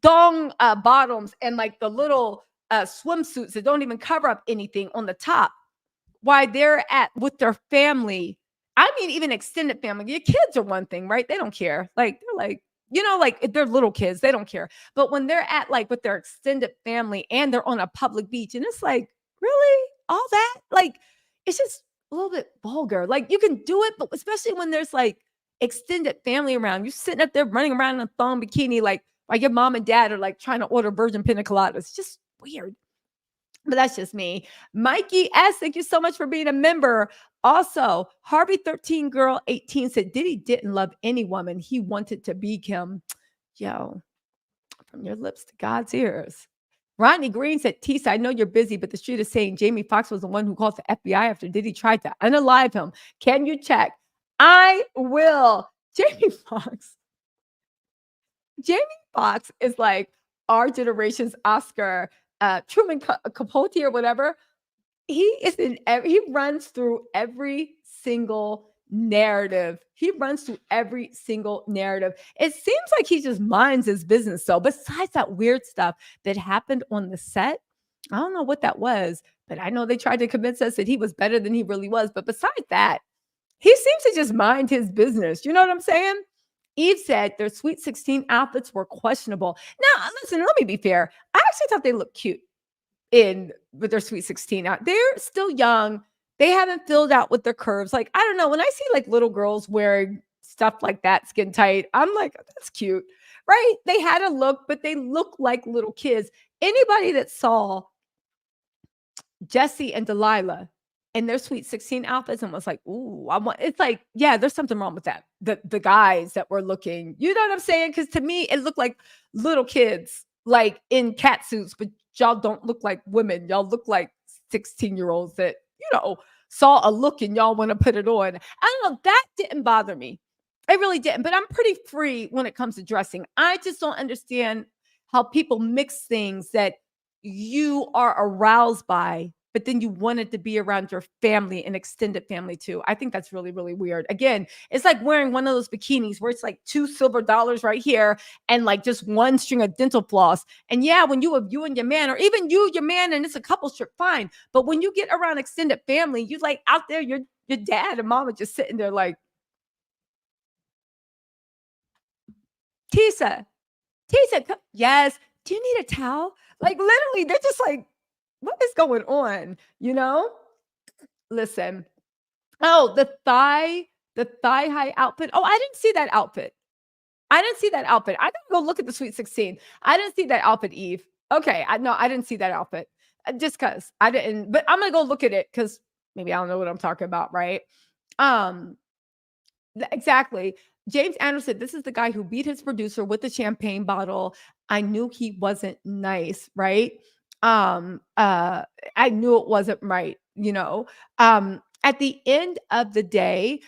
bottoms and, like, the little swimsuits that don't even cover up anything on the top. Why they're at with their family. I mean, even extended family. Your kids are one thing, right? They don't care. Like, they're like, like, if they're little kids, they don't care. But when they're at, like, with their extended family and they're on a public beach, and it's like, really? All that? Like, it's just a little bit vulgar. Like, you can do it, but especially when there's, like, extended family around, you sitting up there running around in a thong bikini, like your mom and dad are, like, trying to order virgin pina coladas. It's just weird. But that's just me. Mikey S, thank you so much for being a member. Also, Harvey 13 Girl 18 said Diddy didn't love any woman. He wanted to be Kim. Yo, from your lips to God's ears. Rodney Green said, Tisa, I know you're busy, but the street is saying Jamie Foxx was the one who called the FBI after Diddy tried to unalive him. Can you check? I will. Jamie Foxx is like our generation's Oscar, Truman Capote or whatever. He runs through every single narrative. He runs through every single narrative. It seems like he just minds his business. So besides that weird stuff that happened on the set, I don't know what that was, but I know they tried to convince us that he was better than he really was. But besides that, he seems to just mind his business. You know what I'm saying? Eve said their Sweet 16 outfits were questionable. Now, listen, let me be fair. I actually thought they looked cute in with their Sweet 16 out. They're still young. They haven't filled out with their curves. Like, I don't know. When I see like little girls wearing stuff like that, skin tight, I'm like, "Oh, that's cute." Right? They had a look, but they look like little kids. Anybody that saw Jesse and Delilah in their Sweet 16 outfits and was like, "Ooh, I want," it's like, yeah, there's something wrong with that. The guys that were looking, you know what I'm saying? Because to me, it looked like little kids, like in cat suits, but y'all don't look like women. Y'all look like 16-year-olds that, saw a look and y'all want to put it on. I don't know. That didn't bother me. It really didn't. But I'm pretty free when it comes to dressing. I just don't understand how people mix things that you are aroused by, but then you wanted to be around your family and extended family too. I think that's really, really weird. Again, it's like wearing one of those bikinis where it's like two silver dollars right here and like just one string of dental floss. And yeah, when you and your man, or even you, your man, and it's a couple trip, fine. But when you get around extended family, you like out there, your dad and mom are just sitting there like, Tisa, Tisa, yes. Do you need a towel? Like literally, they're just like, what is going on? You know? Listen. Oh, the thigh high outfit. Oh, I didn't see that outfit. I didn't see that outfit. I gotta go look at the Sweet 16. I didn't see that outfit, Eve. Okay, I didn't see that outfit. Just cause I didn't, but I'm gonna go look at it because maybe I don't know what I'm talking about, right? Um, exactly. James Anderson, this is the guy who beat his producer with the champagne bottle. I knew he wasn't nice, right? Um, uh, I knew it wasn't right, you know. At the end of the day,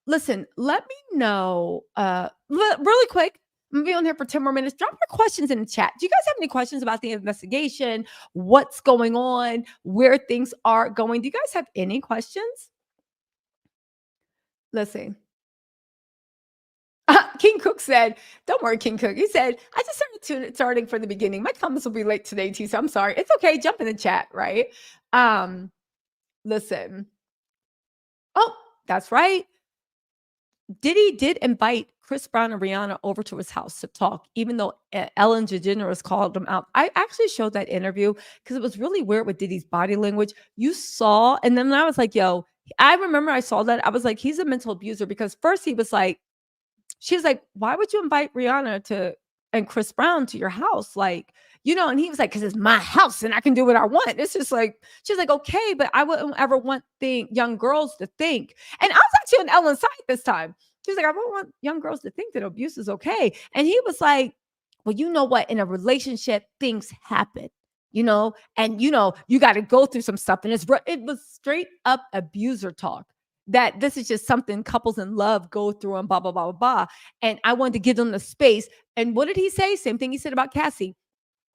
listen, let me know really quick. I'm gonna be on here for 10 more minutes. Drop your questions in the chat. Do you guys have any questions about the investigation? What's going on? Where things are going? Do you guys have any questions? Let's see. King Cook said, "Don't worry, King Cook." He said, "I just starting from the beginning. My comments will be late today, Tisa. I'm sorry. It's okay. Jump in the chat, right?" Um, Listen. Oh, that's right. Diddy did invite Chris Brown and Rihanna over to his house to talk, even though Ellen DeGeneres called them out. I actually showed that interview because it was really weird with Diddy's body language. You saw, and then I was like, "Yo." I remember I saw that. I was like, "He's a mental abuser," because first he was like, she was like, "Why would you invite Rihanna to and Chris Brown to your house?" Like, and he was like, "'Cause it's my house and I can do what I want." It's just like, she's like, "Okay, but I wouldn't ever want young girls to think." And I was actually on Ellen's side this time. She was like, "I don't want young girls to think that abuse is okay." And he was like, "Well, you know what? In a relationship, things happen, and you got to go through some stuff." And it was straight up abuser talk, that this is just something couples in love go through and blah, blah, blah, blah, blah. And I wanted to give them the space. And what did he say? Same thing he said about Cassie.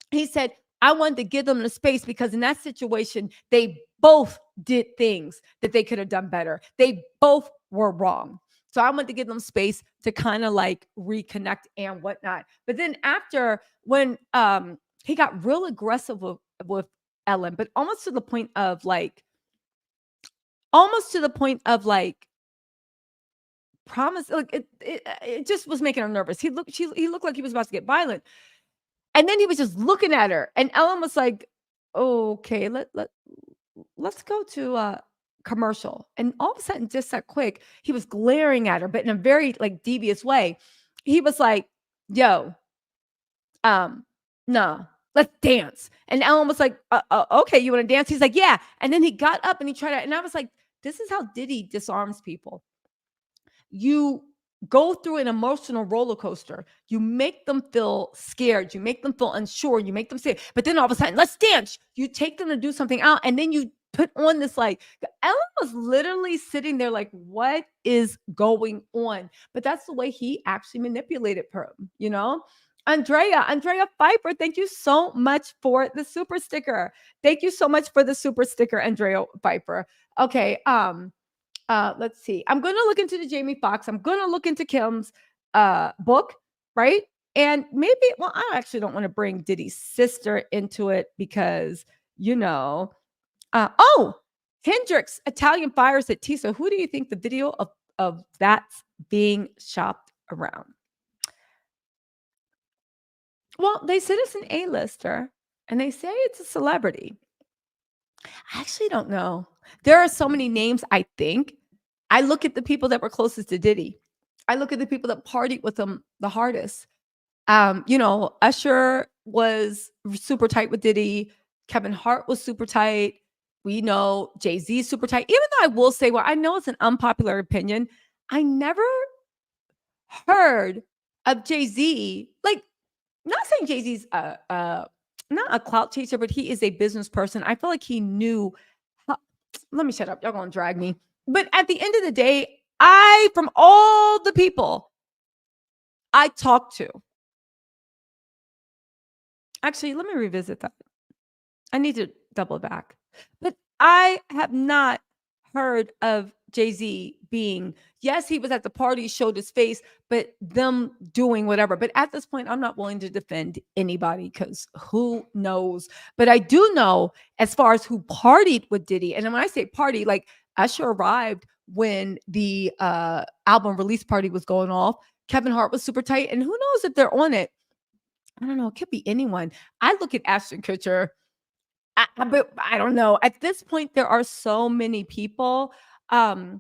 He said, "I wanted to give them the space because in that situation, they both did things that they could have done better. They both were wrong. So I wanted to give them space to kind of like reconnect and whatnot." But then after, when he got real aggressive with Ellen, but almost to the point of like promise, like it just was making her nervous. He looked like he was about to get violent. And then he was just looking at her. And Ellen was like, "Okay, let's go to commercial." And all of a sudden, just that quick, he was glaring at her, but in a very like devious way. He was like, "Yo, um, no, let's dance." And Ellen was like, "Okay, you want to dance?" He's like, "Yeah." And then he got up and he tried to, and I was like, this is how Diddy disarms people. You go through an emotional roller coaster. You make them feel scared. You make them feel unsure. You make them say, but then all of a sudden, let's dance. You take them to do something out. And then you put on this, like, Ellen was literally sitting there like, what is going on? But that's the way he actually manipulated her. Andrea Pfeiffer, thank you so much for the super sticker. Thank you so much for the super sticker, Andrea Pfeiffer. Okay. Let's see. I'm gonna look into the Jamie Foxx. I'm gonna look into Kim's book, right? And maybe, well, I actually don't want to bring Diddy's sister into it because, you know, oh, Hendrix, Italian fires at Tisa. Who do you think the video of that's being shopped around? Well, they said it's an A-lister and they say it's a celebrity. I actually don't know. There are so many names, I think. I look at the people that were closest to Diddy. I look at the people that partied with him the hardest. Usher was super tight with Diddy. Kevin Hart was super tight. We know Jay-Z super tight. Even though I will say, well, I know it's an unpopular opinion. I never heard of Jay-Z. Like, not saying Jay-Z's not a clout chaser, but he is a business person. I feel like he knew how, let me shut up. Y'all gonna drag me. But at the end of the day, from all the people I talked to, actually, let me revisit that. I need to double back. But I have not heard of Jay-Z being, yes, he was at the party, showed his face, but them doing whatever. But at this point, I'm not willing to defend anybody because who knows? But I do know as far as who partied with Diddy. And when I say party, like Usher arrived when the album release party was going off. Kevin Hart was super tight. And who knows if they're on it? I don't know. It could be anyone. I look at Ashton Kutcher. But I don't know. At this point, there are so many people. Um,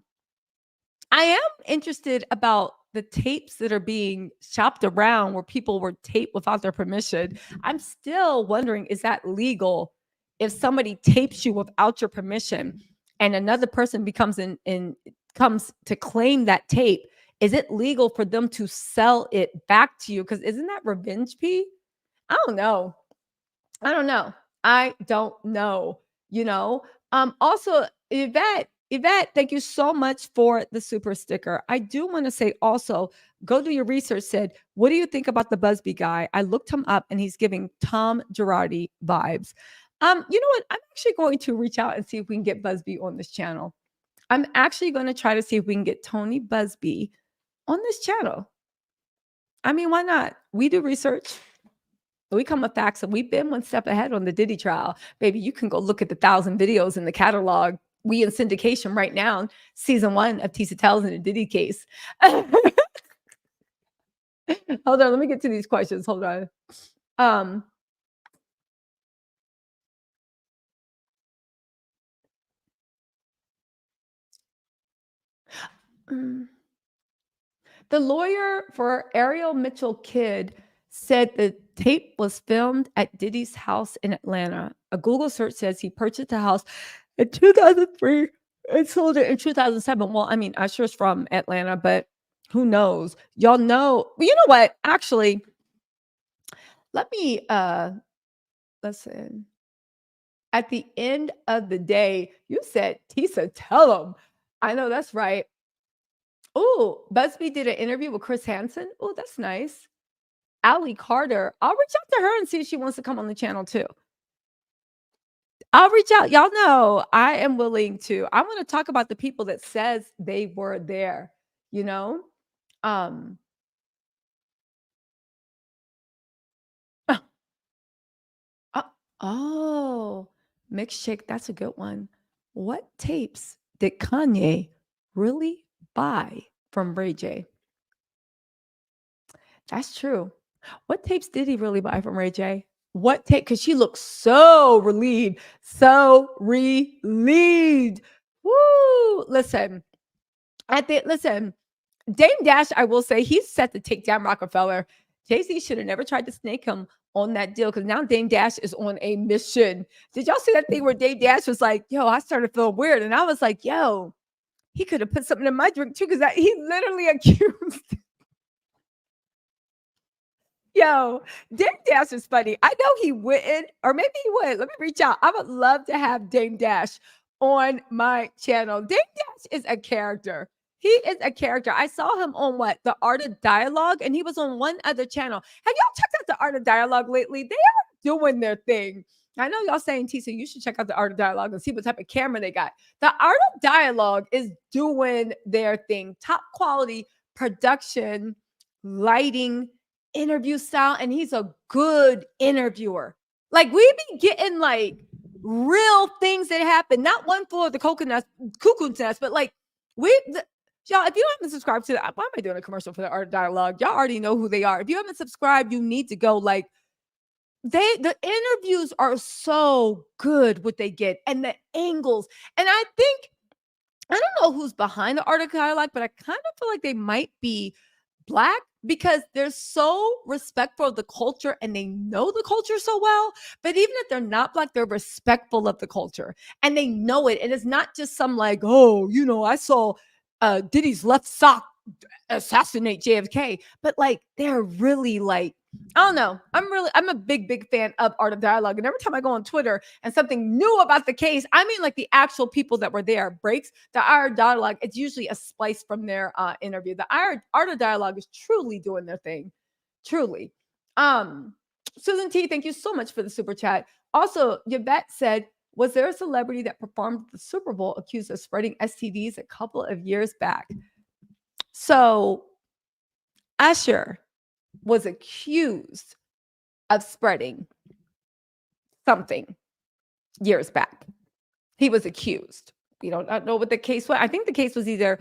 I am interested about the tapes that are being shopped around where people were taped without their permission. I'm still wondering, is that legal? If somebody tapes you without your permission and another person comes to claim that tape, is it legal for them to sell it back to you? Because isn't that revenge, P? I don't know. I don't know. I don't know, you know. Also, Yvette, thank you so much for the super sticker. I do want to say also, go do your research. Said, what do you think about the Busby guy? I looked him up and he's giving Tom Girardi vibes. You know what? I'm actually going to reach out and see if we can get Busby on this channel. I'm actually going to try to see if we can get Tony Busby on this channel. I mean, why not? We do research. We come with facts, and we've been one step ahead on the Diddy trial. Baby, you can go look at the 1,000 videos in the catalog. We in syndication right now, season 1 of Tisa Tells in the Diddy case. Hold on, let me get to these questions. Hold on. The lawyer for Ariel Mitchell Kidd said the tape was filmed at Diddy's house in Atlanta. A Google search says he purchased the house in 2003 and sold it in 2007. Well, I mean, Usher's from Atlanta, but who knows? Y'all know. Well, you know what? Actually, let me listen. At the end of the day, you said, Tisa, tell him. I know that's right. Oh, Busby did an interview with Chris Hansen. Oh, that's nice. Allie Carter. I'll reach out to her and see if she wants to come on the channel too. I'll reach out. Y'all know I am willing to. I want to talk about the people that says they were there, you know? Um oh, mixed shake. That's a good one. What tapes did Kanye really buy from Ray J? That's true. What tapes did he really buy from Ray J? What tape? Because she looks so relieved. So relieved. Woo! Listen, listen, Dame Dash, I will say, he's set to take down Rockefeller. Jay-Z should have never tried to snake him on that deal because now Dame Dash is on a mission. Did y'all see that thing where Dame Dash was like, yo, I started feeling weird. And I was like, yo, he could have put something in my drink too because he literally accused. Yo, Dame Dash is funny. I know he wouldn't, or maybe he would. Let me reach out. I would love to have Dame Dash on my channel. Dame Dash is a character. He is a character. I saw him on what? The Art of Dialogue, and he was on one other channel. Have y'all checked out the Art of Dialogue lately? They are doing their thing. I know y'all saying, Tisa, you should check out the Art of Dialogue and see what type of camera they got. The Art of Dialogue is doing their thing. Top quality production, lighting, interview style, and he's a good interviewer. Like, we be getting like real things that happen, not one for the cuckoo's nest, but like y'all, if you haven't subscribed to why am I doing a commercial for the Art of Dialogue? Y'all already know who they are. If you haven't subscribed, you need to go. Like, the interviews are so good what they get and the angles. And I think, I don't know who's behind the Art of Dialogue, but I kind of feel like they might be Black because they're so respectful of the culture and they know the culture so well. But even if they're not Black, they're respectful of the culture and they know it. And it's not just some like, oh, I saw Diddy's left sock assassinate JFK, but like they're really like, I don't know. I'm a big fan of Art of Dialogue. And every time I go on Twitter and something new about the case, I mean like the actual people that were there breaks the Art of Dialogue. It's usually a splice from their interview. The Art of Dialogue is truly doing their thing. Truly. Susan T, thank you so much for the super chat. Also, Yvette said, was there a celebrity that performed at the Super Bowl accused of spreading STDs a couple of years back? So Usher was accused of spreading something years back. He was accused. We don't know what the case was. I think the case was either,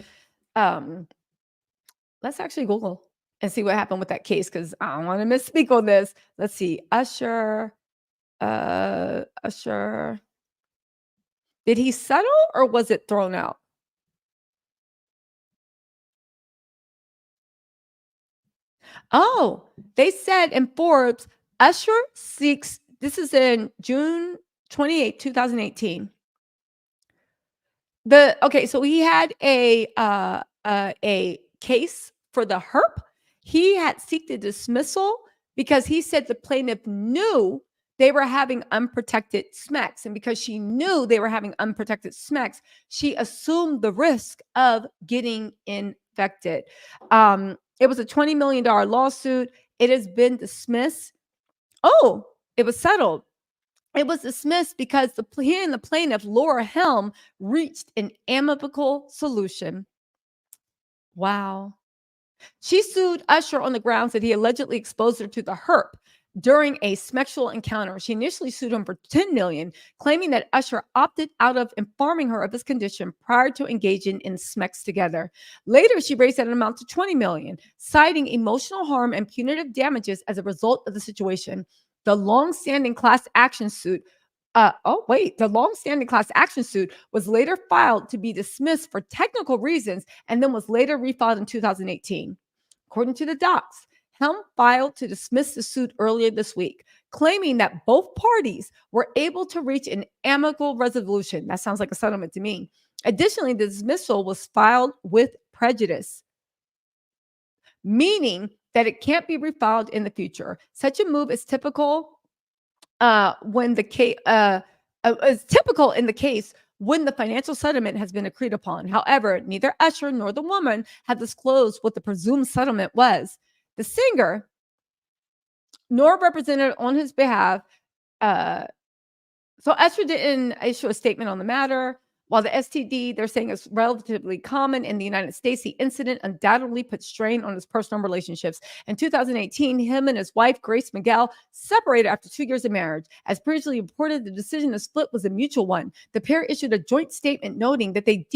let's actually Google and see what happened with that case because I don't want to misspeak on this. Let's see. Usher. Did he settle or was it thrown out? Oh, they said in Forbes, Usher seeks, this is in June 28, 2018. So he had a case for the herp. He had sought the dismissal because he said the plaintiff knew they were having unprotected smacks. And because she knew they were having unprotected smacks, she assumed the risk of getting infected. It was a $20 million lawsuit. It has been dismissed. Oh, it was settled. It was dismissed because he and the plaintiff, Laura Helm, reached an amicable solution. Wow. She sued Usher on the grounds that he allegedly exposed her to the herp during a sexual encounter. She initially sued him for $10 million, claiming that Usher opted out of informing her of his condition prior to engaging in sex together. Later, she raised that amount to $20 million, citing emotional harm and punitive damages as a result of the situation. The long-standing class action suit the long-standing class action suit was later filed to be dismissed for technical reasons and then was later refiled in 2018. According to the docs, Helm filed to dismiss the suit earlier this week, claiming that both parties were able to reach an amicable resolution. That sounds like a settlement to me. Additionally, the dismissal was filed with prejudice, meaning that it can't be refiled in the future. Such a move is typical when the case is typical in the case when the financial settlement has been agreed upon. However, neither Usher nor the woman have disclosed what the presumed settlement was. The singer, nor represented on his behalf. So Usher didn't issue a statement on the matter. While the STD, they're saying, is relatively common in the United States, the incident undoubtedly put strain on his personal relationships. In 2018, him and his wife, Grace Miguel, separated after 2 years of marriage. As previously reported, the decision to split was a mutual one. The pair issued a joint statement noting that they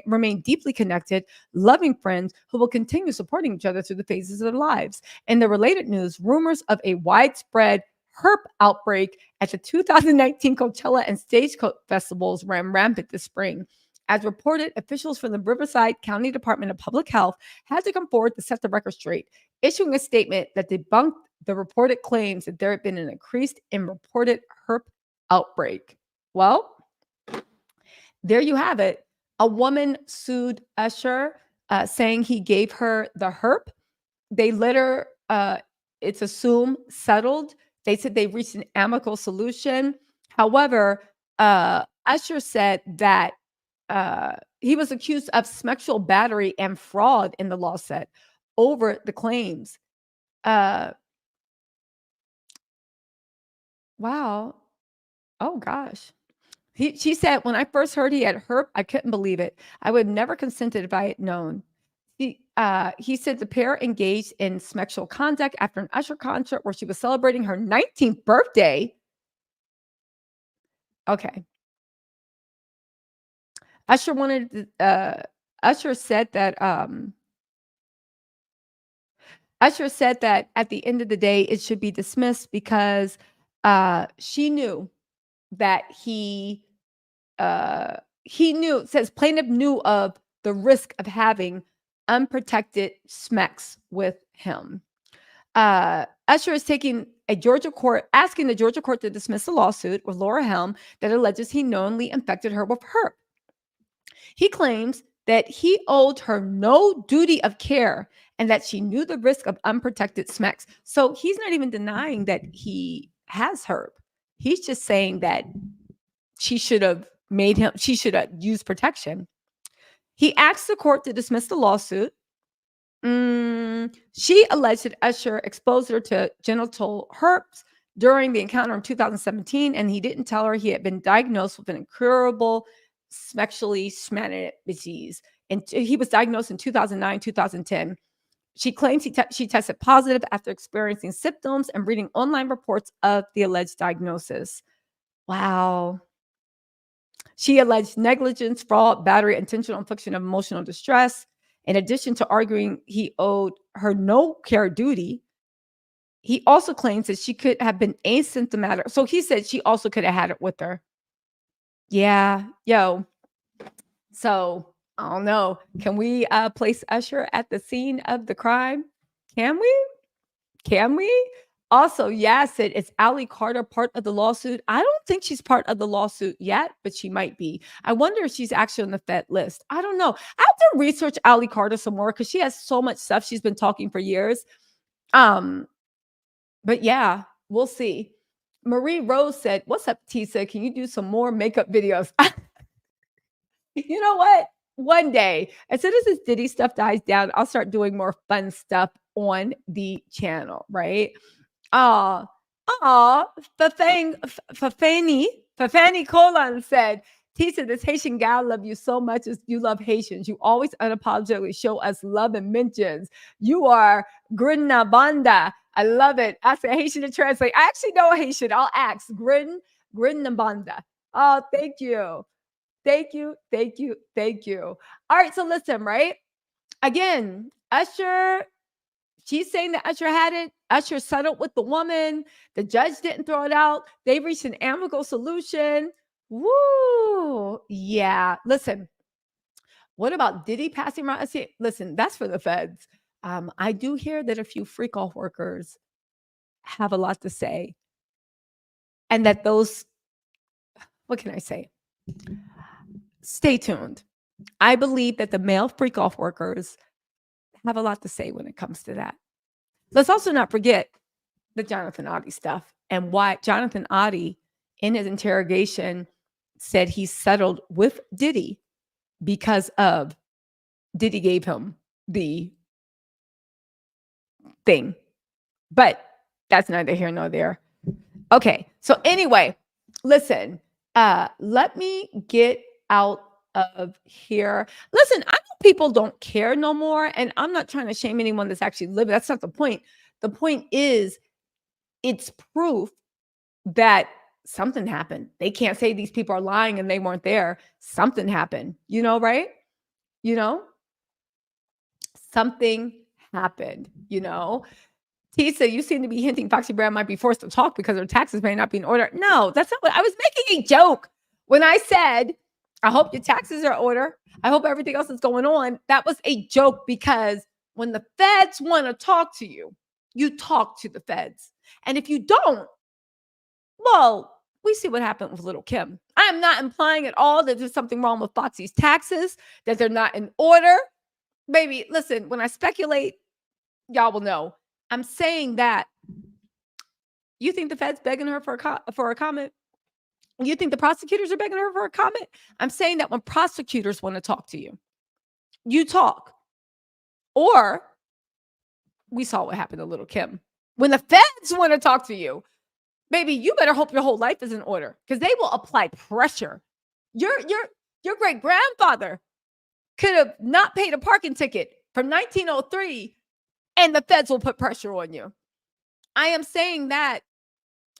remain deeply connected, loving friends who will continue supporting each other through the phases of their lives. In the related news, rumors of a widespread herp outbreak at the 2019 Coachella and Stagecoach festivals ran rampant this spring. As reported, officials from the Riverside County Department of Public Health had to come forward to set the record straight, issuing a statement that debunked the reported claims that there had been an increase in reported herp outbreak. Well, there you have it. A woman sued Usher, saying he gave her the herp. They later, it's assumed, settled. They said they reached an amicable solution. However, Usher said that he was accused of sexual battery and fraud in the lawsuit over the claims. Wow. Oh gosh. She said, when I first heard he had herp, I couldn't believe it. I would have never consented if I had known. He said the pair engaged in sexual conduct after an Usher concert where she was celebrating her 19th birthday. Okay. Usher wanted Usher said that Usher said that at the end of the day it should be dismissed because she knew that he knew, it says plaintiff knew of the risk of having unprotected sex with him. Usher is asking the Georgia court to dismiss the lawsuit with Laura Helm that alleges he knowingly infected her with herp. He claims that he owed her no duty of care and that she knew the risk of unprotected sex. So he's not even denying that he has herp. He's just saying that she should have used protection. He asked the court to dismiss the lawsuit. She alleged that Usher exposed her to genital herpes during the encounter in 2017, and he didn't tell her he had been diagnosed with an incurable sexually transmitted disease. And he was diagnosed in 2009, 2010. She claims she tested positive after experiencing symptoms and reading online reports of the alleged diagnosis. Wow. She alleged negligence, fraud, battery, intentional infliction of emotional distress. In addition to arguing he owed her no care duty, he also claims that she could have been asymptomatic. So he said she also could have had it with her. Yeah, yo. So I don't know. Can we place Usher at the scene of the crime? Can we? Can we? Also, Yassid, is Ali Carter part of the lawsuit? I don't think she's part of the lawsuit yet, but she might be. I wonder if she's actually on the Fed list. I don't know. I have to research Ali Carter some more because she has so much stuff. She's been talking for years. But yeah, we'll see. Marie Rose said, "What's up, Tisa? Can you do some more makeup videos?" You know what? One day, as soon as this Diddy stuff dies down, I'll start doing more fun stuff on the channel, right? Aw, aw, Fafani Colon said, Tisa, this Haitian gal love you so much as you love Haitians. You always unapologetically show us love and mentions. You are Grinna Banda. I love it. Ask a Haitian to translate. I actually know a Haitian. I'll ask. Grinna Banda. Oh, thank you. Thank you. Thank you. Thank you. All right. So listen, right? Again, Usher, she's saying that Usher had it. Usher settled with the woman. The judge didn't throw it out. They reached an amicable solution. Woo. Yeah. Listen, what about Diddy passing around? Listen, that's for the feds. I do hear that a few freak off workers have a lot to say. And that what can I say? Stay tuned. I believe that the male freak off workers have a lot to say when it comes to that. Let's also not forget the Jonathan Oddie stuff and why Jonathan Oddie, in his interrogation, said he settled with Diddy because of Diddy gave him the thing. But that's neither here nor there. Okay. So anyway, listen, let me get out of here. Listen, I know people don't care no more, and I'm not trying to shame anyone that's actually living. That's not the point. The point is, it's proof that something happened. They can't say these people are lying and they weren't there. Something happened, right? You know, something happened, Tisa, you seem to be hinting Foxy Brown might be forced to talk because her taxes may not be in order. No, that's not what I was making a joke when I said, I hope your taxes are in order. I hope everything else is going on. That was a joke because when the feds want to talk to you, you talk to the feds. And if you don't, well, we see what happened with Little Kim. I am not implying at all that there's something wrong with Foxy's taxes, that they're not in order. Baby, listen, when I speculate, y'all will know. I'm saying that you think the Fed's begging her for a comment? You think the prosecutors are begging her for a comment? I'm saying that when prosecutors want to talk to you, you talk. Or we saw what happened to Little Kim. When the feds want to talk to you, baby, you better hope your whole life is in order because they will apply pressure. Your great grandfather could have not paid a parking ticket from 1903, and the feds will put pressure on you. I am saying that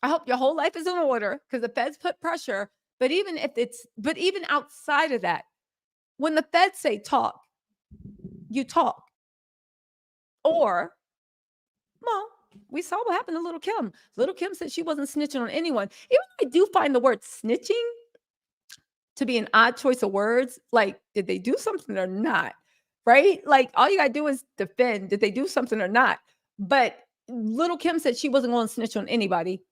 I hope your whole life is in order because the feds put pressure. But even outside of that, when the feds say talk, you talk. Or, well, we saw what happened to Little Kim. Little Kim said she wasn't snitching on anyone. Even though I do find the word snitching to be an odd choice of words. Like, did they do something or not? Right? Like, all you gotta do is defend. Did they do something or not? But Little Kim said she wasn't going to snitch on anybody.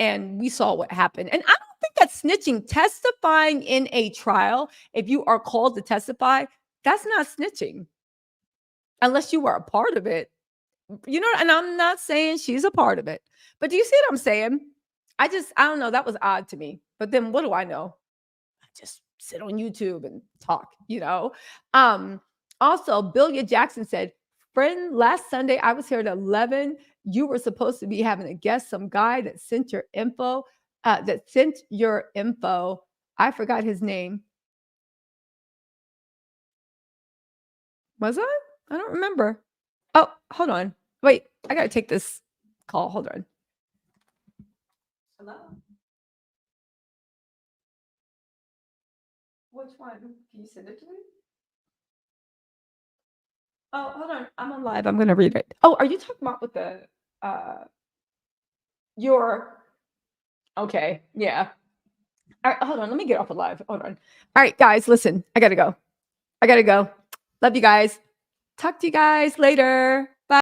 And we saw what happened. And I don't think that's snitching. Testifying in a trial, if you are called to testify, that's not snitching. Unless you were a part of it. You know, and I'm not saying she's a part of it. But do you see what I'm saying? I don't know. That was odd to me. But then what do I know? I just sit on YouTube and talk, you know? Also, Billia Jackson said, friend, last Sunday I was here at 11. You were supposed to be having a guest, some guy that sent your info, I forgot his name. Was I? I don't remember. Oh, hold on. Wait, I got to take this call. Hold on. Hello? Which one? Can you send it to me? Oh, hold on. I'm on live. I'm going to read it. Oh, are you talking about with the, okay. Yeah. All right, hold on. Let me get off of live. Hold on. All right, guys, listen. I got to go. Love you guys. Talk to you guys later.